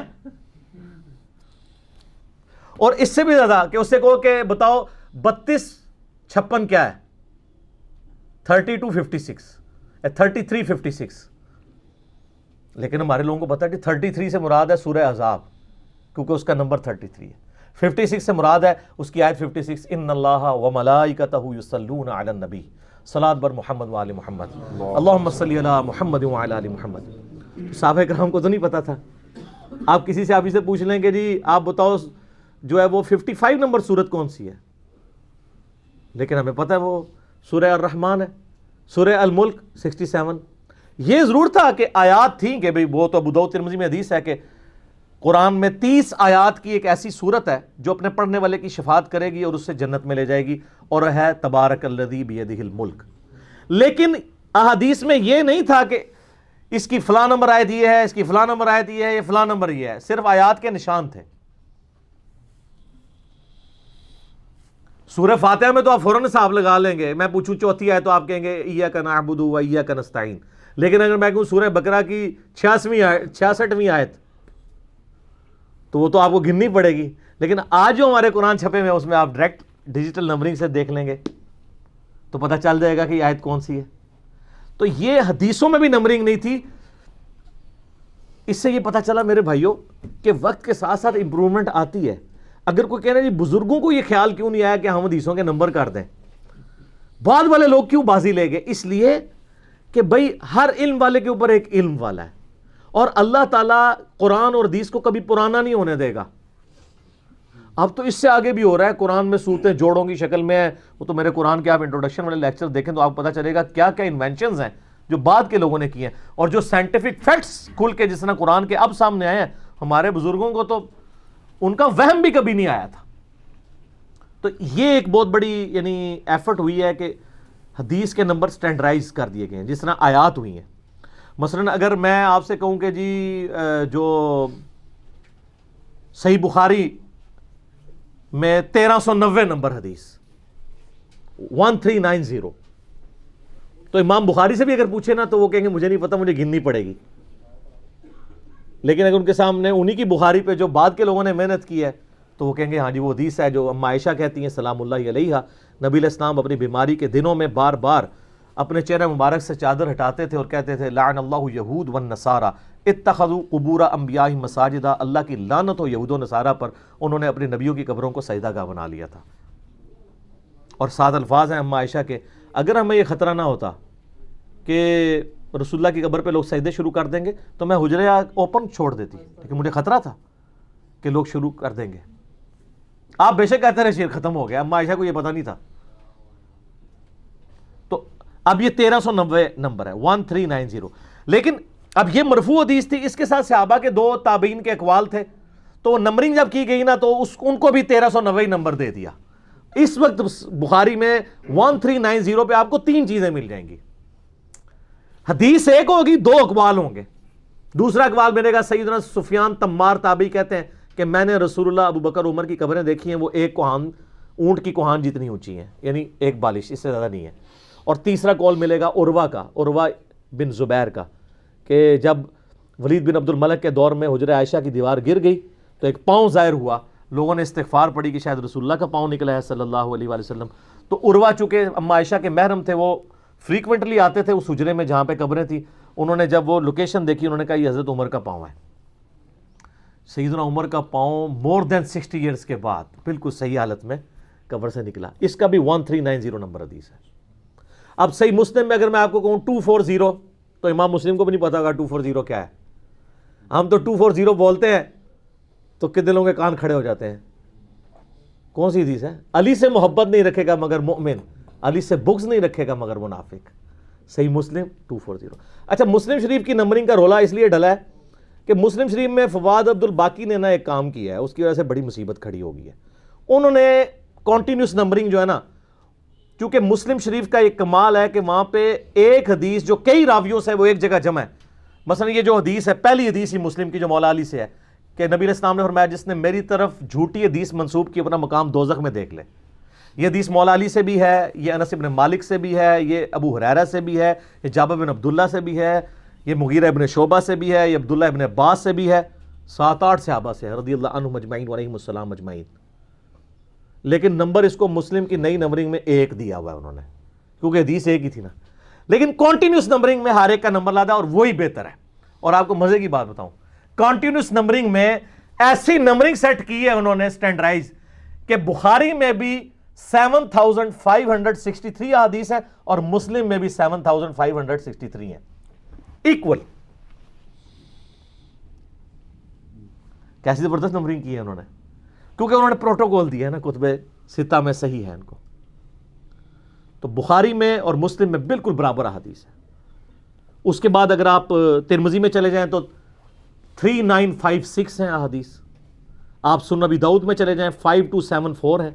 اور اس سے بھی زیادہ کہ اس سے کہو کہ بتاؤ 32-56 کیا ہے, 32-56 33-56. لیکن ہمارے لوگوں کو پتا ہے کہ 33 سے مراد ہے سورہ احزاب کیونکہ اس کا نمبر 33 ہے. 56 سے مراد ہے اس کی آیت 56, ان اللہ و ملائکتہ یصلون علی النبی صلاۃ بر محمد وآل محمد اللہم صلی علی محمد وعلی آل محمد. صحابہ کرام کو تو نہیں پتا تھا. آپ کسی سے سے پوچھ لیں کہ جی آپ بتاؤ جو ہے وہ 55 نمبر سورت کون سی ہے, لیکن ہمیں پتہ ہے وہ سورہ الرحمن ہے, سورہ الملک 67. یہ ضرور تھا کہ آیات تھیں کہ بھئی وہ تو ابو داؤد ترمذی میں حدیث ہے کہ قرآن میں 30 آیات کی ایک ایسی صورت ہے جو اپنے پڑھنے والے کی شفاعت کرے گی اور اس سے جنت میں لے جائے گی, اور ہے تبارک الذی بیدہ الملک. لیکن احادیث میں یہ نہیں تھا کہ اس کی فلاں نمبر آیت یہ ہے, اس کی فلاں نمبر آیت یہ ہے, یہ فلاں نمبر یہ ہے. صرف آیات کے نشان تھے. سورہ فاتحہ میں تو آپ فوراً حساب لگا لیں گے, میں پوچھوں چوتھی آیت تو آپ کہیں گے ایاک نعبد و ایاک نستعین. لیکن اگر میں کہوں سورہ بقرہ کی 66ویں آیت تو وہ تو آپ کو گننی پڑے گی. لیکن آج جو ہمارے قرآن چھپے ہوئے اس میں آپ ڈائریکٹ ڈیجیٹل نمبرنگ سے دیکھ لیں گے تو پتہ چل جائے گا کہ یہ آیت کون سی ہے. تو یہ حدیثوں میں بھی نمبرنگ نہیں تھی. اس سے یہ پتہ چلا میرے بھائیوں کہ وقت کے ساتھ ساتھ امپرومنٹ آتی ہے. اگر کوئی کہنا جی بزرگوں کو یہ خیال کیوں نہیں آیا کہ ہم حدیثوں کے نمبر کر دیں, بعد والے لوگ کیوں بازی لے گئے, اس لیے کہ بھئی ہر علم والے کے اوپر ایک علم والا ہے, اور اللہ تعالیٰ قرآن اور حدیث کو کبھی پرانا نہیں ہونے دے گا. اب تو اس سے آگے بھی ہو رہا ہے, قرآن میں صورتیں جوڑوں کی شکل میں ہے. وہ تو میرے قرآن کے آپ انٹروڈکشن والے لیکچر دیکھیں تو آپ کو پتہ چلے گا کیا کیا انوینشنز ہیں جو بعد کے لوگوں نے کیے ہیں, اور جو سائنٹیفک فیکٹس کھل کے جس طرح قرآن کے اب سامنے آئے ہیں. ہمارے بزرگوں کو تو ان کا وہم بھی کبھی نہیں آیا تھا. تو یہ ایک بہت بڑی یعنی ایفرٹ ہوئی ہے کہ حدیث کے نمبر سٹینڈرائز کر دیے گئے ہیں جس طرح آیات ہوئی ہیں. مثلا اگر میں آپ سے کہوں کہ جی جو صحیح بخاری میں 1390 نمبر حدیث 1390, تو امام بخاری سے بھی اگر پوچھے نا تو وہ کہیں گے مجھے نہیں پتا, مجھے گننی پڑے گی. لیکن اگر ان کے سامنے انہی کی بخاری پہ جو بعد کے لوگوں نے محنت کی ہے تو وہ کہیں گے ہاں جی وہ حدیث ہے جو اما عائشہ کہتی ہیں سلام اللہ علیہا, نبی علیہ السلام اپنی بیماری کے دنوں میں بار بار اپنے چہرہ مبارک سے چادر ہٹاتے تھے اور کہتے تھے لعن اللہ یہود والنصارى اتخذوا قبور انبیاء مساجدا, اللہ کی لعنت ہو یہود و نصارہ پر, انہوں نے اپنے نبیوں کی قبروں کو سجدہ گاہ بنا لیا تھا. اور 7 الفاظ ہیں اما عائشہ کے, اگر ہمیں یہ خطرہ نہ ہوتا کہ رسول اللہ کی قبر پہ لوگ سجدے شروع کر دیں گے تو میں حجرے اوپن چھوڑ دیتی, لیکن مجھے خطرہ تھا کہ لوگ شروع کر دیں گے. آپ بے شک کہتے رہے شیر ختم ہو گیا, اما عائشہ کو یہ پتہ نہیں تھا. تو اب یہ 1390 نمبر ہے 1390. لیکن اب یہ مرفوع حدیث تھی, اس کے ساتھ صحابہ کے 2 تابعین کے اقوال تھے. تو نمبرنگ جب کی گئی نا تو ان کو بھی 1390 نمبر دے دیا. اس وقت بخاری میں 1390 پہ آپ کو 3 چیزیں مل جائیں گی. حدیث ایک ہوگی, 2 اقوال ہوں گے. دوسرا اقوال میرے گا سیدنا سفیان تمار تابعی کہتے ہیں کہ میں نے رسول اللہ, ابو بکر, عمر کی قبریں دیکھی ہیں, وہ ایک کوہان, اونٹ کی کوہان جتنی اونچی ہیں, یعنی ایک بالش, اس سے زیادہ نہیں ہے. اور تیسرا قول ملے گا عروہ کا, عروہ بن زبیر کا, کہ جب ولید بن عبد الملک کے دور میں حجرہ عائشہ کی دیوار گر گئی تو ایک پاؤں ظاہر ہوا, لوگوں نے استغفار پڑھی کہ شاید رسول اللہ کا پاؤں نکلا ہے صلی اللہ علیہ وآلہ وسلم. تو عروہ چونکہ اما عائشہ کے محرم تھے, وہ فریکوینٹلی آتے تھے اس حجرے میں جہاں پہ قبریں تھیں. انہوں نے جب وہ لوکیشن دیکھی, انہوں نے کہا یہ حضرت عمر کا پاؤں ہے. سیدنا عمر کا پاؤں مور دین 60 ایئرس کے بعد بالکل صحیح حالت میں قبر سے نکلا. اس کا بھی 1390 نمبر حدیث ہے. اب صحیح مسلم میں اگر میں آپ کو کہوں 240, تو امام مسلم کو بھی نہیں پتا ہوگا 240 کیا ہے. ہم تو 240 بولتے ہیں تو کتنے لوگوں کے کان کھڑے ہو جاتے ہیں. کون سی حدیث ہے؟ علی سے محبت نہیں رکھے گا مگر مؤمن, علی سے بغض نہیں رکھے گا مگر منافق. صحیح مسلم 240. اچھا, مسلم شریف کی نمبرنگ کا رولا اس لیے ڈلا ہے کہ مسلم شریف میں فواد عبد الباقی نے نا ایک کام کیا ہے, اس کی وجہ سے بڑی مصیبت کھڑی ہو گئی ہے. انہوں نے کنٹینیوس نمبرنگ جو ہے نا, کیونکہ مسلم شریف کا ایک کمال ہے کہ وہاں پہ ایک حدیث جو کئی راویوں سے وہ ایک جگہ جمع ہے. مثلا یہ جو حدیث ہے, پہلی حدیث ہی مسلم کی جو مولا علی سے ہے کہ نبی علیہ السلام نے فرمایا جس نے میری طرف جھوٹی حدیث منسوب کی اپنا مقام دوزخ میں دیکھ لے. یہ حدیث مولا علی سے بھی ہے, یہ انس بن مالک سے بھی ہے, یہ ابو ہریرہ سے بھی ہے, یہ جابر بن عبداللہ سے بھی ہے, یہ مغیرہ ابن شعبہ سے بھی ہے, یہ عبداللہ ابن عباس سے بھی ہے, 7-8 صحابہ سے رضی اللہ عنہم اجمعین وعلیہم السلام اجمعین. لیکن نمبر اس کو مسلم کی نئی نمبرنگ میں 1 دیا ہوا ہے انہوں نے, کیونکہ حدیث ایک ہی تھی نا. لیکن کنٹینیوس نمبرنگ میں ہر ایک کا نمبر لادا, اور وہی بہتر ہے. اور آپ کو مزے کی بات بتاؤں, کنٹینیوس نمبرنگ میں ایسی نمبرنگ سیٹ کی ہے انہوں نے سٹینڈرائز کہ بخاری میں بھی 7563 حدیث ہے اور مسلم میں بھی 7563 ہیں, ایکول. کیسی زبردست نمبرنگ کی ہے انہوں نے, کیونکہ انہوں نے پروٹوکول دیا ہے نا, کتب ستہ میں صحیح ہے ان کو. تو بخاری میں اور مسلم میں بالکل برابر حدیث ہے. اس کے بعد اگر آپ ترمذی میں چلے جائیں تو 3956 ہیں احادیث. آپ سنن ابی داؤد میں چلے جائیں 5274 ہیں,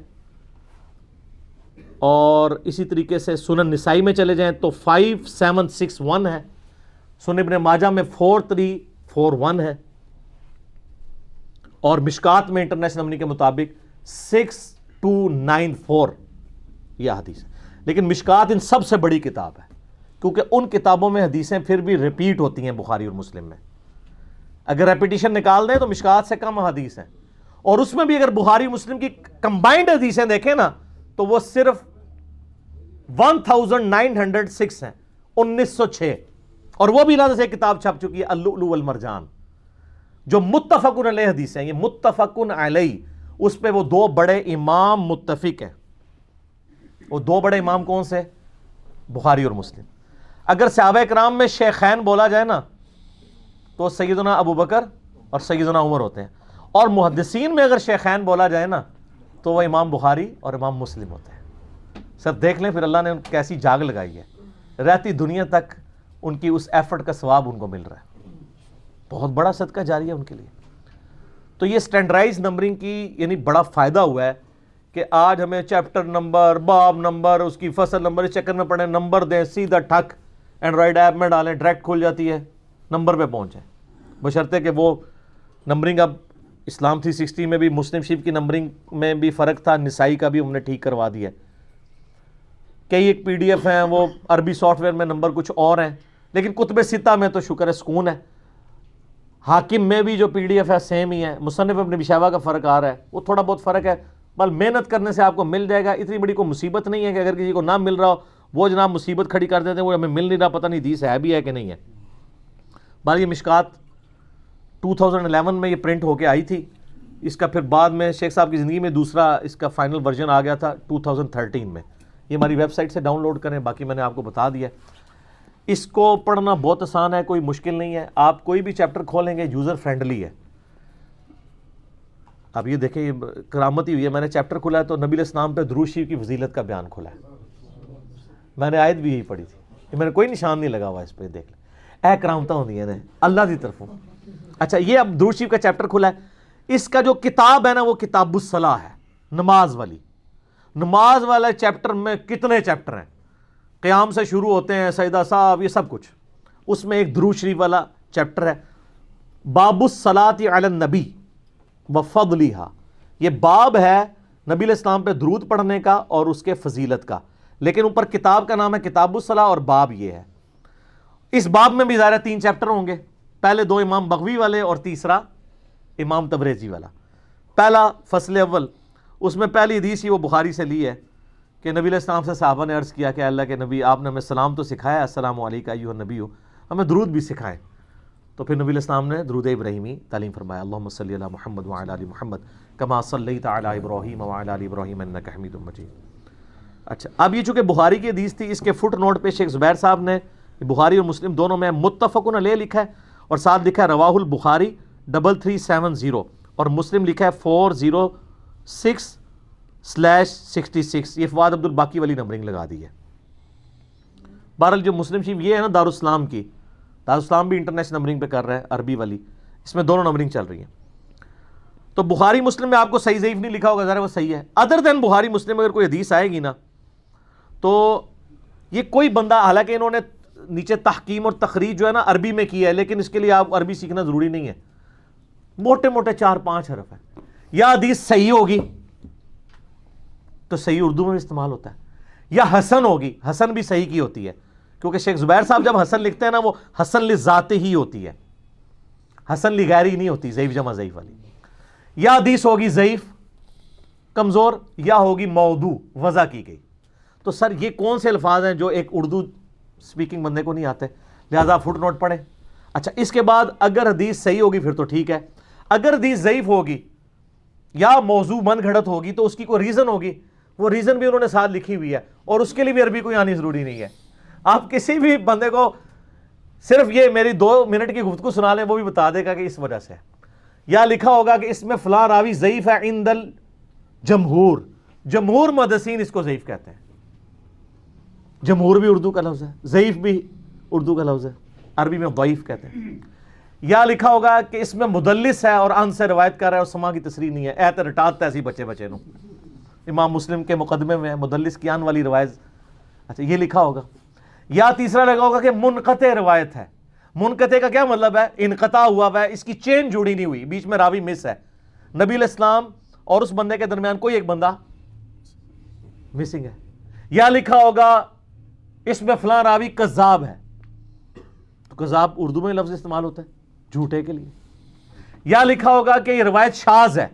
اور اسی طریقے سے سنن نسائی میں چلے جائیں تو 5761 ہے, سنن ابن ماجہ میں 4341 ہے, اور مشکات میں انٹرنیشنل نمبرنگ کے مطابق 6294 یہ حدیث ہے. لیکن مشکات ان سب سے بڑی کتاب ہے, کیونکہ ان کتابوں میں حدیثیں پھر بھی ریپیٹ ہوتی ہیں بخاری اور مسلم میں. اگر ریپیٹیشن نکال دیں تو مشکات سے کم حدیث ہیں, اور اس میں بھی اگر بخاری مسلم کی کمبائنڈ حدیثیں دیکھیں نا تو وہ صرف 1906 ہیں, 1906. اور وہ بھی لازم سے کتاب چھپ چکی ہے اللؤلؤ والمرجان, جو متفقن علیہ حدیث ہیں. یہ متفقن علیہ, اس پہ وہ 2 بڑے امام متفق ہیں. وہ 2 بڑے امام کون سے؟ بخاری اور مسلم. اگر صحابہ کرام میں شیخین بولا جائے نا تو سیدنا ابو بکر اور سیدنا عمر ہوتے ہیں, اور محدثین میں اگر شیخین بولا جائے نا تو وہ امام بخاری اور امام مسلم ہوتے ہیں. سر دیکھ لیں پھر اللہ نے کیسی جاگ لگائی ہے, رہتی دنیا تک ان کی اس ایفرٹ کا ثواب ان کو مل رہا ہے. بہت بڑا صدقہ جاری ہے ان کے لیے. تو یہ سٹینڈرائز نمبرنگ کی یعنی بڑا فائدہ ہوا ہے کہ آج ہمیں چیپٹر نمبر, باب نمبر, اس کی فصل نمبر اس چکر میں پڑھیں, نمبر دیں, سیدھا ٹھک اینڈرائڈ ایپ میں ڈالیں, ڈائریکٹ کھل جاتی ہے, نمبر پہ پہنچیں. بشرطے کہ وہ نمبرنگ اب اسلام 360 میں بھی مسلم شریف کی نمبرنگ میں بھی فرق تھا, نسائی کا بھی ہم نے ٹھیک کروا دیا. کئی ایک پی ڈی ایف ہیں وہ عربی سافٹ ویئر میں نمبر کچھ اور ہیں, لیکن کتب ستہ میں تو شکر ہے سکون ہے. حاکم میں بھی جو پی ڈی ایف ہے سیم ہی ہے. مصنف ابن ابی شیبہ کا فرق آ رہا ہے, وہ تھوڑا بہت فرق ہے, بل محنت کرنے سے آپ کو مل جائے گا. اتنی بڑی کوئی مصیبت نہیں ہے کہ اگر کسی کو نہ مل رہا ہو وہ جناب مصیبت کھڑی کر دیتے ہیں, وہ ہمیں مل نہیں رہا, پتہ نہیں حدیث ہے بھی ہے کہ نہیں ہے. بال یہ مشکات 2011 میں یہ پرنٹ ہو کے آئی تھی. اس کا پھر بعد میں شیخ صاحب کی زندگی میں دوسرا اس کا فائنل ورژن آ گیا تھا 2013 میں. یہ ہماری ویب سائٹ سے ڈاؤن لوڈ کریں, باقی میں نے آپ کو بتا دیا. اس کو پڑھنا بہت آسان ہے, کوئی مشکل نہیں ہے. آپ کوئی بھی چیپٹر کھولیں گے یوزر فرینڈلی ہے. اب یہ دیکھیں, یہ کرامت ہی ہوئی ہے, میں نے چیپٹر کھولا ہے تو نبی علیہ السلام پہ درود شریف کی فضیلت کا بیان کھولا ہے. میں نے آیت بھی یہی پڑھی تھی, میں نے کوئی نشان نہیں لگا ہوا اس پہ, دیکھ لیں. اے کرامتاں ہوندی ہیں اللہ دی طرفوں. اچھا, یہ اب درود شریف کا چیپٹر کھولا ہے, اس کا جو کتاب ہے نا وہ کتاب الصلاح ہے، نماز والی. نماز والے چیپٹر میں کتنے چیپٹر ہیں، قیام سے شروع ہوتے ہیں، سجدہ صاحب، یہ سب کچھ. اس میں ایک درود شریف والا چیپٹر ہے، باب الصلاۃ علی النبی وفضلھا. یہ باب ہے نبی علیہ السلام پہ درود پڑھنے کا اور اس کے فضیلت کا، لیکن اوپر کتاب کا نام ہے کتاب الصلاح اور باب یہ ہے. اس باب میں بھی ظاہر 3 چیپٹر ہوں گے، پہلے 2 امام بغوی والے اور تیسرا امام تبریزی والا. پہلا فصل اول، اس میں پہلی حدیث ہی وہ بخاری سے لی ہے کہ نبی علیہ السلام سے صحابہ نے عرض کیا کہ اللہ کے نبی، آپ نے ہمیں سلام تو سکھایا، السلام علیکم ایھا النبی، ہمیں درود بھی سکھائیں. تو پھر نبی علیہ السلام نے درود ابراہیمی تعلیم فرمایا، اللہم صلی علی محمد وعلی آل محمد کما صلیت علی ابراہیم وعلی آل ابراہیم انک حمید مجید. اچھا، اب یہ چونکہ بخاری کی حدیث تھی، اس کے فٹ نوٹ پہ شیخ زبیر صاحب نے بخاری اور مسلم دونوں میں متفقن علیہ لکھا ہے، اور ساتھ لکھا ہے رواہ البخاری 3370، اور مسلم لکھا ہے 406/66. یہ فواد عبد الباقی والی نمبرنگ لگا دی ہے. بہرحال جو مسلم شریف یہ ہے نا دارالاسلام کی، دارالاسلام بھی انٹرنیشنل نمبرنگ پہ کر رہا ہے، عربی والی، اس میں دونوں نمبرنگ چل رہی ہیں. تو بخاری مسلم میں آپ کو صحیح ضعیف نہیں لکھا ہوگا، ذرا وہ صحیح ہے. ادر دین بخاری مسلم اگر کوئی حدیث آئے گی نا تو یہ کوئی بندہ، حالانکہ انہوں نے نیچے تحکیم اور تخریج جو ہے نا عربی میں کی ہے، لیکن اس کے لیے آپ عربی سیکھنا ضروری نہیں ہے، موٹے موٹے 4-5 حرف ہے. یا حدیث صحیح ہوگی تو صحیح اردو میں بھی استعمال ہوتا ہے، یا حسن ہوگی، حسن بھی صحیح کی ہوتی ہے، کیونکہ شیخ زبیر صاحب جب حسن لکھتے ہیں نا وہ حسن لذات ہی ہوتی ہے، حسن لغیری نہیں ہوتی، ضعیف جمع ضعیف والی. یا حدیث ہوگی ضعیف کمزور، یا ہوگی موضوع وضع کی گئی. تو سر یہ کون سے الفاظ ہیں جو ایک اردو سپیکنگ بندے کو نہیں آتے، لہذا فٹ نوٹ پڑھیں. اچھا، اس کے بعد اگر حدیث صحیح ہوگی پھر تو ٹھیک ہے، اگر حدیث ضعیف ہوگی یا موضوع من گھڑت ہوگی تو اس کی کوئی ریزن ہوگی، وہ ریزن بھی انہوں نے ساتھ لکھی ہوئی ہے، اور اس کے لیے بھی عربی کوئی آنی ضروری نہیں ہے. آپ کسی بھی بندے کو صرف یہ میری 2 منٹ کی گفتگو سنا لیں، وہ بھی بتا دے گا کہ اس وجہ سے. یا لکھا ہوگا کہ اس میں فلاں راوی ضعیف ہے عند الجمہور، جمہور محدثین اس کو ضعیف کہتے ہیں. جمہور بھی اردو کا لفظ ہے، ضعیف بھی اردو کا لفظ ہے، عربی میں ضعیف کہتے ہیں. یا لکھا ہوگا کہ اس میں مدلس ہے اور ان سے روایت کر رہا ہے اور سما کی تصریح نہیں ہے، ایت رٹات ایسی بچے نو. امام مسلم کے مقدمے میں مدلس کی ان والی روایت. اچھا، یہ لکھا ہوگا. یا تیسرا لگا ہوگا کہ منقطع روایت ہے. منقطع کا کیا مطلب ہے؟ انقطاع ہوا ہے، اس کی چین جڑی نہیں ہوئی، بیچ میں راوی مس ہے. نبی علیہ السلام اور اس بندے کے درمیان کوئی ایک بندہ مسنگ ہے. یا لکھا ہوگا اس میں فلاں راوی کذاب ہے، تو کذاب اردو میں لفظ استعمال ہوتا ہے جھوٹے کے لیے. یا لکھا ہوگا کہ یہ روایت شاذ ہے،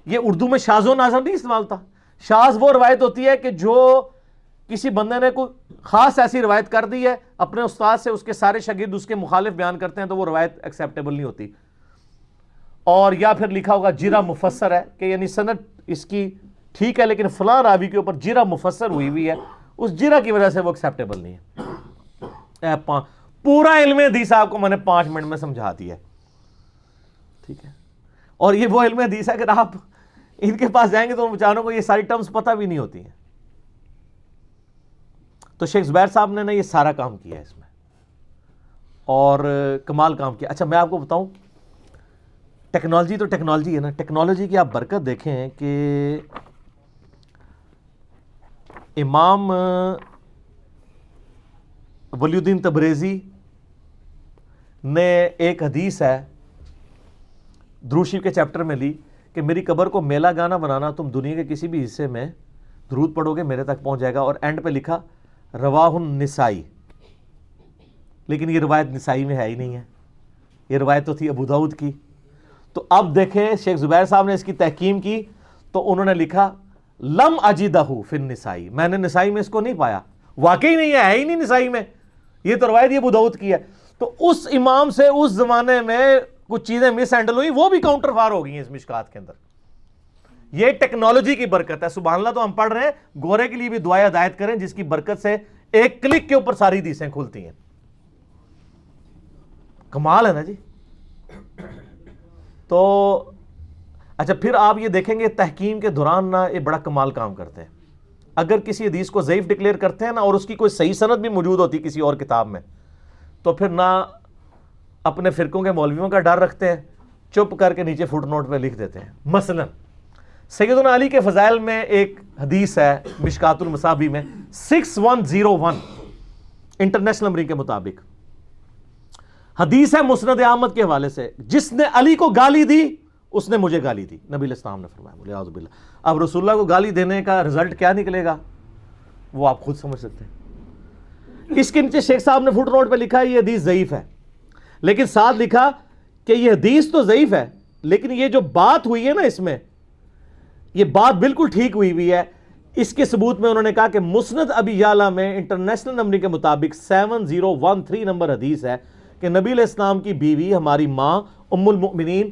یہ اردو میں شاذ و ناظر نہیں استعمال ہوتا. شاذ وہ روایت ہوتی ہے کہ جو کسی بندے نے کوئی خاص ایسی روایت کر دی ہے اپنے استاد سے، اس کے سارے شاگرد اس کے مخالف بیان کرتے ہیں تو وہ روایت ایکسیپٹیبل نہیں ہوتی. اور یا پھر لکھا ہوگا جرح مفسر ہے، کہ یعنی سند اس کی ٹھیک ہے لیکن فلاں راوی کے اوپر جرح مفسر ہوئی ہے، اس جرح کی وجہ سے وہ ایکسیپٹیبل نہیں ہے. پورا علم حدیث آپ کو میں نے 5 منٹ میں سمجھا دیا ہے، ٹھیک ہے. اور یہ وہ علم حدیث ہے اگر آپ ان کے پاس جائیں گے تو بچاروں کو یہ ساری ٹرمز پتہ بھی نہیں ہوتی ہیں. تو شیخ زبیر صاحب نے یہ سارا کام کیا ہے اس میں، اور کمال کام کیا. اچھا، میں آپ کو بتاؤں، ٹیکنالوجی تو ٹیکنالوجی ہے نا، ٹیکنالوجی کی آپ برکت دیکھیں کہ امام ولی الدین تبریزی نے ایک حدیث ہے درود شریف کے چیپٹر میں لی کہ میری قبر کو میلہ گانا بنانا، تم دنیا کے کسی بھی حصے میں درود پڑھو گے میرے تک پہنچ جائے گا. اور اینڈ پہ لکھا رواہ النسائی، لیکن یہ روایت نسائی میں ہے ہی نہیں ہے، یہ روایت تو تھی ابو داؤد کی. تو اب دیکھیں شیخ زبیر صاحب نے اس کی تحکیم کی تو انہوں نے لکھا لم اجدہ فی النسائی، میں نے نسائی میں اس کو نہیں پایا، واقعی نہیں ہے ہی نہیں نسائی میں، یہ تو روایت یہ ابو داؤد کی ہے. تو اس امام سے اس زمانے میں کچھ چیزیں مس ہینڈل ہوئی، وہ بھی کاؤنٹر فار ہو گئی ہیں اس مشکات کے اندر. یہ ٹیکنالوجی کی برکت ہے. سبحان اللہ. تو ہم پڑھ رہے ہیں، گورے کے لیے بھی دعائیں ہدایت کریں جس کی برکت سے ایک کلک کے اوپر ساری حدیثیں کھلتی ہیں. کمال ہے نا جی. تو اچھا، پھر آپ یہ دیکھیں گے تحکیم کے دوران نا یہ بڑا کمال کام کرتے ہیں. اگر کسی حدیث کو ضعیف ڈکلیئر کرتے ہیں نا اور اس کی کوئی صحیح سند بھی موجود ہوتی کسی اور کتاب میں، تو پھر نہ اپنے فرقوں کے مولویوں کا ڈر رکھتے ہیں چپ کر کے نیچے فٹ نوٹ پہ لکھ دیتے ہیں. مثلا سیدنا علی کے فضائل میں ایک حدیث ہے مشکات المصابیح میں 6101 انٹرنیشنل نمبرنگ کے مطابق حدیث ہے مسند احمد کے حوالے سے, جس نے علی کو گالی دی اس نے مجھے گالی دی. نبی علیہ السلام نے فرمایا, بولے اعوذ باللہ. اب رسول اللہ کو گالی دینے کا رزلٹ کیا نکلے گا وہ آپ خود سمجھ سکتے ہیں. اس کے نیچے شیخ صاحب نے فٹ نوٹ پہ لکھا ہے یہ حدیث ضعیف ہے, لیکن ساتھ لکھا کہ یہ حدیث تو ضعیف ہے لیکن یہ جو بات ہوئی ہے نا اس میں, یہ بات بالکل ٹھیک ہوئی ہے. اس کے ثبوت میں انہوں نے کہا کہ مسند ابی یعلا میں انٹرنیشنل نمبر کے مطابق 7013 نمبر حدیث ہے کہ نبی علیہ السلام کی بیوی ہماری ماں ام المؤمنین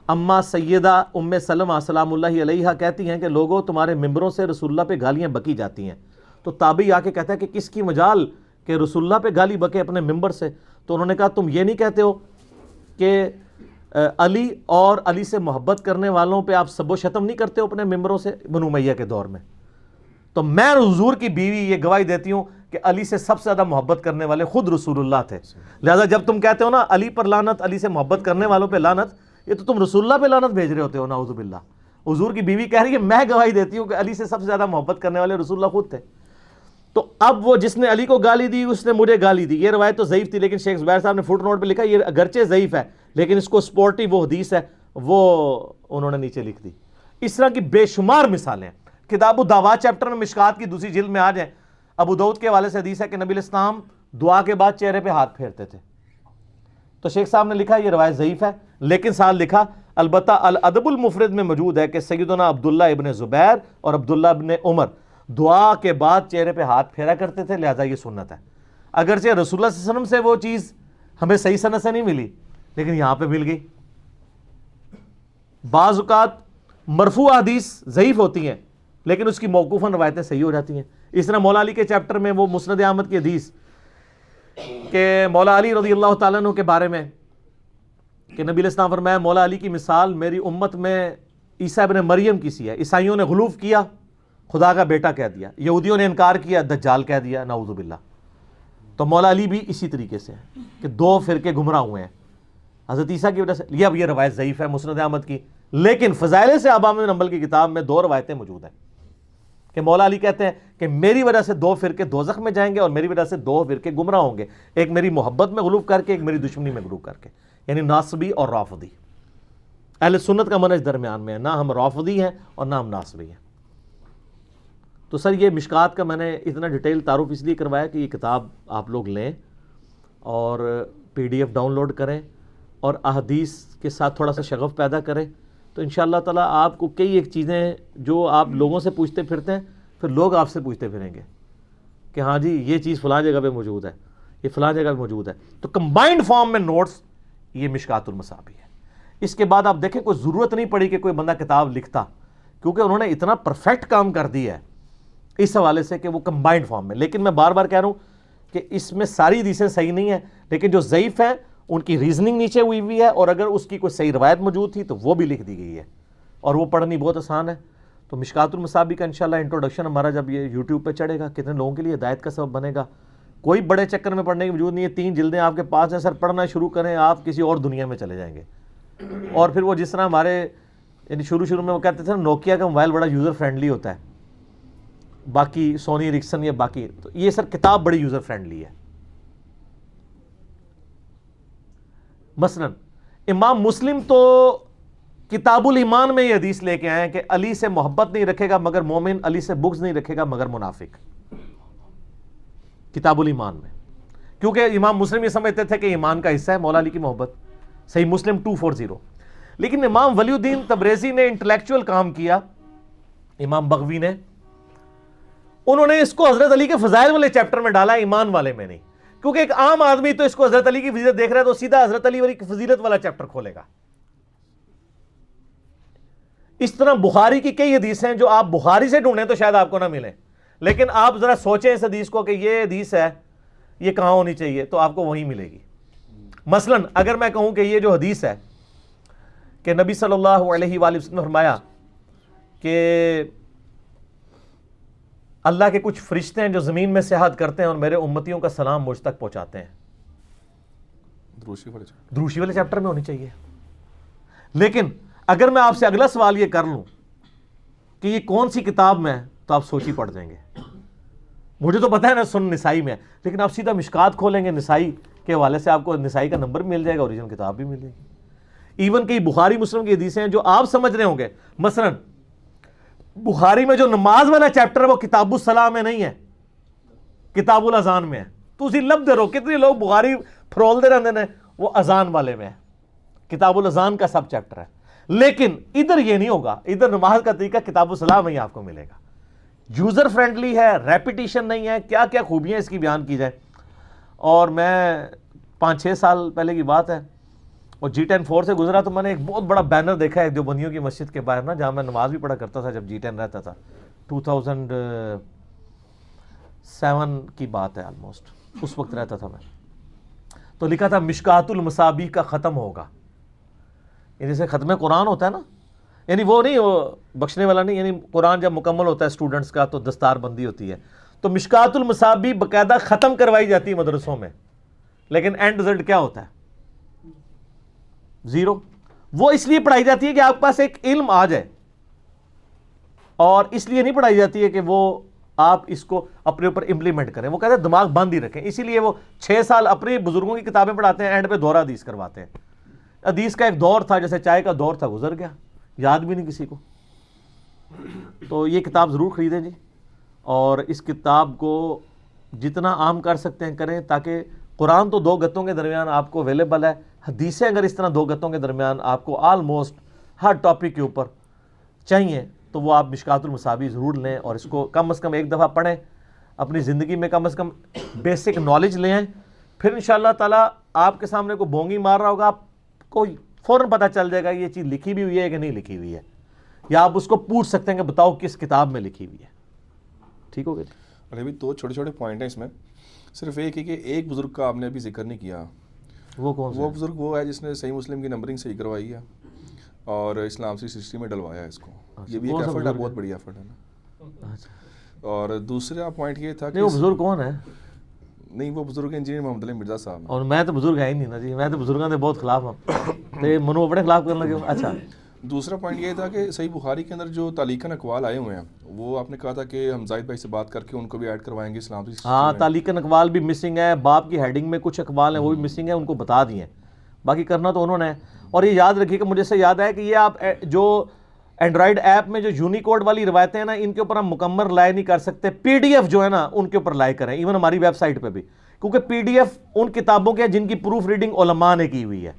اما سیدہ ام سلمہ سلام اللہ علیہا کہتی ہیں کہ لوگوں تمہارے ممبروں سے رسول اللہ پہ گالیاں بکی جاتی ہیں. تو تابعی آ کے کہتا ہے کہ کس کی مجال کہ رسول اللہ پہ گالی بکے اپنے ممبر سے. تو انہوں نے کہا تم یہ نہیں کہتے ہو کہ علی اور علی سے محبت کرنے والوں پہ آپ سب و شتم نہیں کرتے ہو اپنے ممبروں سے بنو امیہ کے دور میں؟ تو میں حضور کی بیوی یہ گواہی دیتی ہوں کہ علی سے سب سے زیادہ محبت کرنے والے خود رسول اللہ تھے. لہذا جب تم کہتے ہو نا علی پر لعنت, علی سے محبت کرنے والوں پہ لعنت, یہ تو تم رسول اللہ پہ لعنت بھیج رہے ہوتے ہو. نعوذ باللہ. حضور کی بیوی کہہ رہی ہے میں گواہی دیتی ہوں کہ علی سے سب سے زیادہ محبت کرنے والے رسول اللہ خود تھے. تو اب وہ جس نے علی کو گالی دی اس نے مجھے گالی دی. یہ روایت تو ضعیف تھی لیکن شیخ زبیر صاحب نے فٹ نوٹ پہ لکھا یہ اگرچہ ضعیف ہے لیکن اس کو سپورٹی وہ حدیث ہے وہ انہوں نے نیچے لکھ دی. اس طرح کی بے شمار مثالیں ہیں. کتاب الدعوات چیپٹر میں مشکات کی دوسری جلد میں آ جائیں, ابو داؤد کے حوالے سے حدیث ہے کہ نبی علیہ السلام دعا کے بعد چہرے پہ ہاتھ پھیرتے تھے. تو شیخ صاحب نے لکھا یہ روایت ضعیف ہے لیکن ساتھ لکھا البتہ الادب المفرد میں موجود ہے کہ سیدنا عبداللہ ابن زبیر اور عبداللہ ابن عمر دعا کے بعد چہرے پہ ہاتھ پھیرا کرتے تھے, لہذا یہ سنت ہے. اگرچہ رسول اللہ صلی اللہ علیہ وسلم سے وہ چیز ہمیں صحیح سند سے نہیں ملی لیکن یہاں پہ مل گئی. بعض اوقات مرفوع حدیث ضعیف ہوتی ہیں لیکن اس کی موقوفاً روایتیں صحیح ہو جاتی ہیں. اس طرح مولا علی کے چیپٹر میں وہ مسند احمد کی حدیث کہ مولا علی رضی اللہ تعالیٰ عنہ کے بارے میں کہ نبی علیہ السلام فرمایا مولا علی کی مثال میری امت میں عیسیٰ ابن مریم کی سی ہے. عیسائیوں نے غلوف کیا, خدا کا بیٹا کہہ دیا. یہودیوں نے انکار کیا, دجال کہہ دیا. نعوذ باللہ. تو مولا علی بھی اسی طریقے سے ہیں کہ دو فرقے گمراہ ہوئے ہیں حضرت عیسیٰ کی وجہ سے. اب یہ روایت ضعیف ہے مسند احمد کی, لیکن فضائل صحابہ بن حنبل کی کتاب میں دو روایتیں موجود ہیں کہ مولا علی کہتے ہیں کہ میری وجہ سے دو فرقے دوزخ میں جائیں گے اور میری وجہ سے دو فرقے گمراہ ہوں گے, ایک میری محبت میں غلوف کر کے, ایک میری دشمنی میں غلوف کر کے. یعنی ناصبی اور رافضی. اہل سنت کا منہج درمیان میں ہے, نہ ہم رافضی ہیں اور نہ ہم ناصبی ہیں. تو سر یہ مشکات کا میں نے اتنا ڈیٹیل تعارف اس لیے کروایا کہ یہ کتاب آپ لوگ لیں اور PDF ڈاؤن لوڈ کریں اور احادیث کے ساتھ تھوڑا سا شغف پیدا کریں تو انشاءاللہ تعالیٰ آپ کو کئی ایک چیزیں جو آپ لوگوں سے پوچھتے پھرتے ہیں پھر لوگ آپ سے پوچھتے پھریں گے کہ ہاں جی یہ چیز فلاں جگہ پہ موجود ہے, یہ فلاں جگہ پہ موجود ہے. تو کمبائنڈ فارم میں نوٹس یہ مشکات المصابیح ہے. اس کے بعد آپ دیکھیں کوئی ضرورت نہیں پڑی کہ کوئی بندہ کتاب لکھتا کیونکہ انہوں نے اتنا پرفیکٹ کام کر دیا ہے اس حوالے سے کہ وہ کمبائنڈ فارم میں. لیکن میں بار بار کہہ رہا ہوں کہ اس میں ساری حدیثیں صحیح نہیں ہیں لیکن جو ضعیف ہیں ان کی ریزننگ نیچے ہوئی ہے اور اگر اس کی کوئی صحیح روایت موجود تھی تو وہ بھی لکھ دی گئی ہے اور وہ پڑھنی بہت آسان ہے. تو مشکات المصابیح کا انشاءاللہ انٹروڈکشن ہمارا جب یہ یوٹیوب پہ چڑھے گا کتنے لوگوں کے لیے ہدایت کا سبب بنے گا. کوئی بڑے چکر میں پڑھنے کی موجود نہیں ہے, 3 جلدیں آپ کے پاس ہیں, سر پڑھنا شروع کریں آپ کسی اور دنیا میں چلے جائیں گے. اور پھر وہ جس طرح ہمارے یعنی شروع میں وہ کہتے تھے نوکیا کا موبائل بڑا یوزر فرینڈلی ہوتا ہے, باقی سونی ایرکسن یا باقی, تو یہ سر کتاب بڑی یوزر فرینڈلی ہے. مثلا امام مسلم تو کتاب الایمان میں یہ حدیث لے کے آئے ہیں کہ علی سے محبت نہیں رکھے گا مگر مومن, علی سے بغض نہیں رکھے گا مگر منافق. کتاب الایمان میں, کیونکہ امام مسلم یہ سمجھتے تھے کہ ایمان کا حصہ ہے مولا علی کی محبت. صحیح مسلم 240. لیکن امام ولی الدین تبریزی نے انٹلیکچوئل کام کیا, امام بغوی نے, انہوں نے اس کو حضرت علی کے فضائل والے چیپٹر میں ڈالا, ایمان والے میں نہیں. کیونکہ ایک عام آدمی تو اس کو حضرت علی کی فضیلت دیکھ رہا ہے تو سیدھا حضرت علی والی فضیلت والا چیپٹر کھولے گا. اس طرح بخاری کی کئی حدیث ہیں جو آپ بخاری سے ڈھونڈیں تو شاید آپ کو نہ ملیں, لیکن آپ ذرا سوچیں اس حدیث کو کہ یہ حدیث ہے یہ کہاں ہونی چاہیے تو آپ کو وہیں ملے گی. مثلا اگر میں کہوں کہ یہ جو حدیث ہے کہ نبی صلی اللہ علیہ وآلہ وسلم نے فرمایا کہ اللہ کے کچھ فرشتے ہیں جو زمین میں سیاحت کرتے ہیں اور میرے امتیوں کا سلام مجھ تک پہنچاتے ہیں, دروشی والے چیپٹر میں ہونی چاہیے. لیکن اگر میں آپ سے اگلا سوال یہ کر لوں کہ یہ کون سی کتاب میں ہے تو آپ سوچ ہی پڑ جائیں گے. مجھے تو پتہ ہے نا سن نسائی میں ہے، لیکن آپ سیدھا مشکات کھولیں گے نسائی کے حوالے سے آپ کو نسائی کا نمبر مل جائے گا، اوریجنل کتاب بھی مل جائے گی. ایون کئی بخاری مسلم کی حدیثیں ہیں جو آپ سمجھ رہے ہوں گے، مثلا بخاری میں جو نماز والا چیپٹر ہے وہ کتاب الصلاح میں نہیں ہے، کتاب الاذان میں ہے. تو اسی لب دے رہو، کتنے لوگ بخاری پھرول دے رہتے ہیں، وہ اذان والے میں ہے، کتاب الاذان کا سب چیپٹر ہے. لیکن ادھر یہ نہیں ہوگا، ادھر نماز کا طریقہ کتاب الصلاح میں ہی آپ کو ملے گا. یوزر فرینڈلی ہے، ریپیٹیشن نہیں ہے، کیا کیا خوبیاں اس کی بیان کی جائے. اور میں 5-6 سال پہلے کی بات ہے، اور G10-4 سے گزرا تو میں نے ایک بہت بڑا بینر دیکھا ہے دیوبندیوں کی مسجد کے باہر نا، جہاں میں نماز بھی پڑھا کرتا تھا جب G10 رہتا تھا. 2007 کی بات ہے آلموسٹ، اس وقت رہتا تھا میں. تو لکھا تھا مشکات المصابیح کا ختم ہوگا. یعنی جیسے ختم قرآن ہوتا ہے نا، یعنی وہ نہیں، وہ بخشنے والا نہیں، یعنی قرآن جب مکمل ہوتا ہے اسٹوڈنٹس کا تو دستار بندی ہوتی ہے. تو مشکات المصابیح باقاعدہ ختم کروائی جاتی ہے مدرسوں میں، لیکن اینڈ رزلٹ کیا ہوتا ہے؟ 0. وہ اس لیے پڑھائی جاتی ہے کہ آپ کے پاس ایک علم آ جائے، اور اس لیے نہیں پڑھائی جاتی ہے کہ وہ آپ اس کو اپنے اوپر امپلیمنٹ کریں. وہ کہتے ہیں دماغ بند ہی رکھیں. اسی لیے وہ 6 سال اپنے بزرگوں کی کتابیں پڑھاتے ہیں، اینڈ پہ دورہ حدیث کرواتے ہیں. حدیث کا ایک دور تھا، جیسے چائے کا دور تھا، گزر گیا، یاد بھی نہیں کسی کو. تو یہ کتاب ضرور خریدیں جی، اور اس کتاب کو جتنا عام کر سکتے ہیں کریں، تاکہ قرآن تو 2 گتوں کے درمیان آپ کو اویلیبل ہے، حدیثیں اگر اس طرح 2 گتوں کے درمیان آپ کو آلموسٹ ہر ٹاپک کے اوپر چاہیے، تو وہ آپ مشکات المصابیح ضرور لیں، اور اس کو کم از کم ایک دفعہ پڑھیں، اپنی زندگی میں کم از کم بیسک نالج لے آئیں. پھر انشاءاللہ تعالیٰ آپ کے سامنے کوئی بونگی مار رہا ہوگا، آپ کو فوراً پتہ چل جائے گا یہ چیز لکھی بھی ہوئی ہے کہ نہیں لکھی ہوئی ہے، یا آپ اس کو پوچھ سکتے ہیں کہ بتاؤ کس کتاب میں لکھی ہوئی ہے. ٹھیک ہو گیا؟ ارے بھی 2 چھوٹے چھوٹے پوائنٹ ہیں اس میں. صرف ایک ہے کہ ایک بزرگ کا آپ نے ابھی ذکر نہیں کیا. وہ کون سا؟ وہ بزرگ وہ ہے جس نے صحیح مسلم کی نمبرنگ صحیح کروائی ہے اور اسلام سے ہسٹری میں ڈلوایا ہے اس کو. یہ بھی ایک ایفرٹ ہے، بہت بڑی ایفرٹ ہے نا. اور دوسرا پوائنٹ یہ تھا کہ وہ بزرگ کون ہے؟ نہیں، وہ بزرگ انجینئر محمد علی مرزا صاحب. اور میں تو بزرگ ہے ہی نہیں نا جی، میں تو بزرگوں کے بہت خلاف ہوں. تو منو اپنے خلاف کرنے لگے. اچھا، دوسرا پوائنٹ یہ تھا کہ صحیح بخاری کے اندر جو تعلیقاً اقوال آئے ہوئے ہیں، وہ آپ نے کہا تھا کہ ہم زاہد بھائی سے بات کر کے ان کو بھی ایڈ کروائیں گے اسلام سے. ہاں، تعلیقاً اقوال بھی مسنگ ہے، باب کی ہیڈنگ میں کچھ اقوال ہیں وہ بھی مسنگ ہیں، ان کو بتا دیے. باقی کرنا تو انہوں نے. اور یہ یاد رکھیے کہ مجھے سے یاد ہے کہ یہ آپ جو اینڈرائڈ ایپ میں جو یونیکوڈ والی روایتیں ہیں نا، ان کے اوپر ہم مکمل لائے نہیں کر سکتے. PDF جو ہے نا ان کے اوپر لائے کریں، ایون ہماری ویب سائٹ پہ بھی، کیونکہ PDF ان کتابوں کے جن کی پروف ریڈنگ علماء نے کی ہوئی ہے.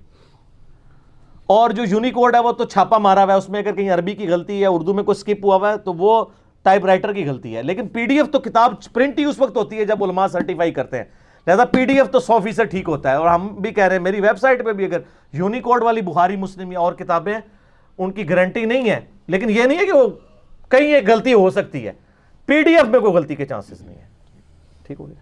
اور جو یونیکوڈ ہے وہ تو چھاپا مارا ہوا ہے، اس میں اگر کہیں عربی کی غلطی ہے، اردو میں کوئی سکپ ہوا ہوا ہے تو وہ ٹائپ رائٹر کی غلطی ہے. لیکن PDF تو کتاب پرنٹ ہی اس وقت ہوتی ہے جب علماء سرٹیفائی کرتے ہیں، لہذا PDF تو 100% ٹھیک ہوتا ہے. اور ہم بھی کہہ رہے ہیں میری ویب سائٹ پہ بھی اگر یونیکوڈ والی بخاری مسلم یا اور کتابیں ہیں، ان کی گارنٹی نہیں ہے، لیکن یہ نہیں ہے کہ وہ کہیں ایک غلطی ہو سکتی ہے. PDF میں کوئی غلطی کے چانسز نہیں ہے. ٹھیک ہو گیا؟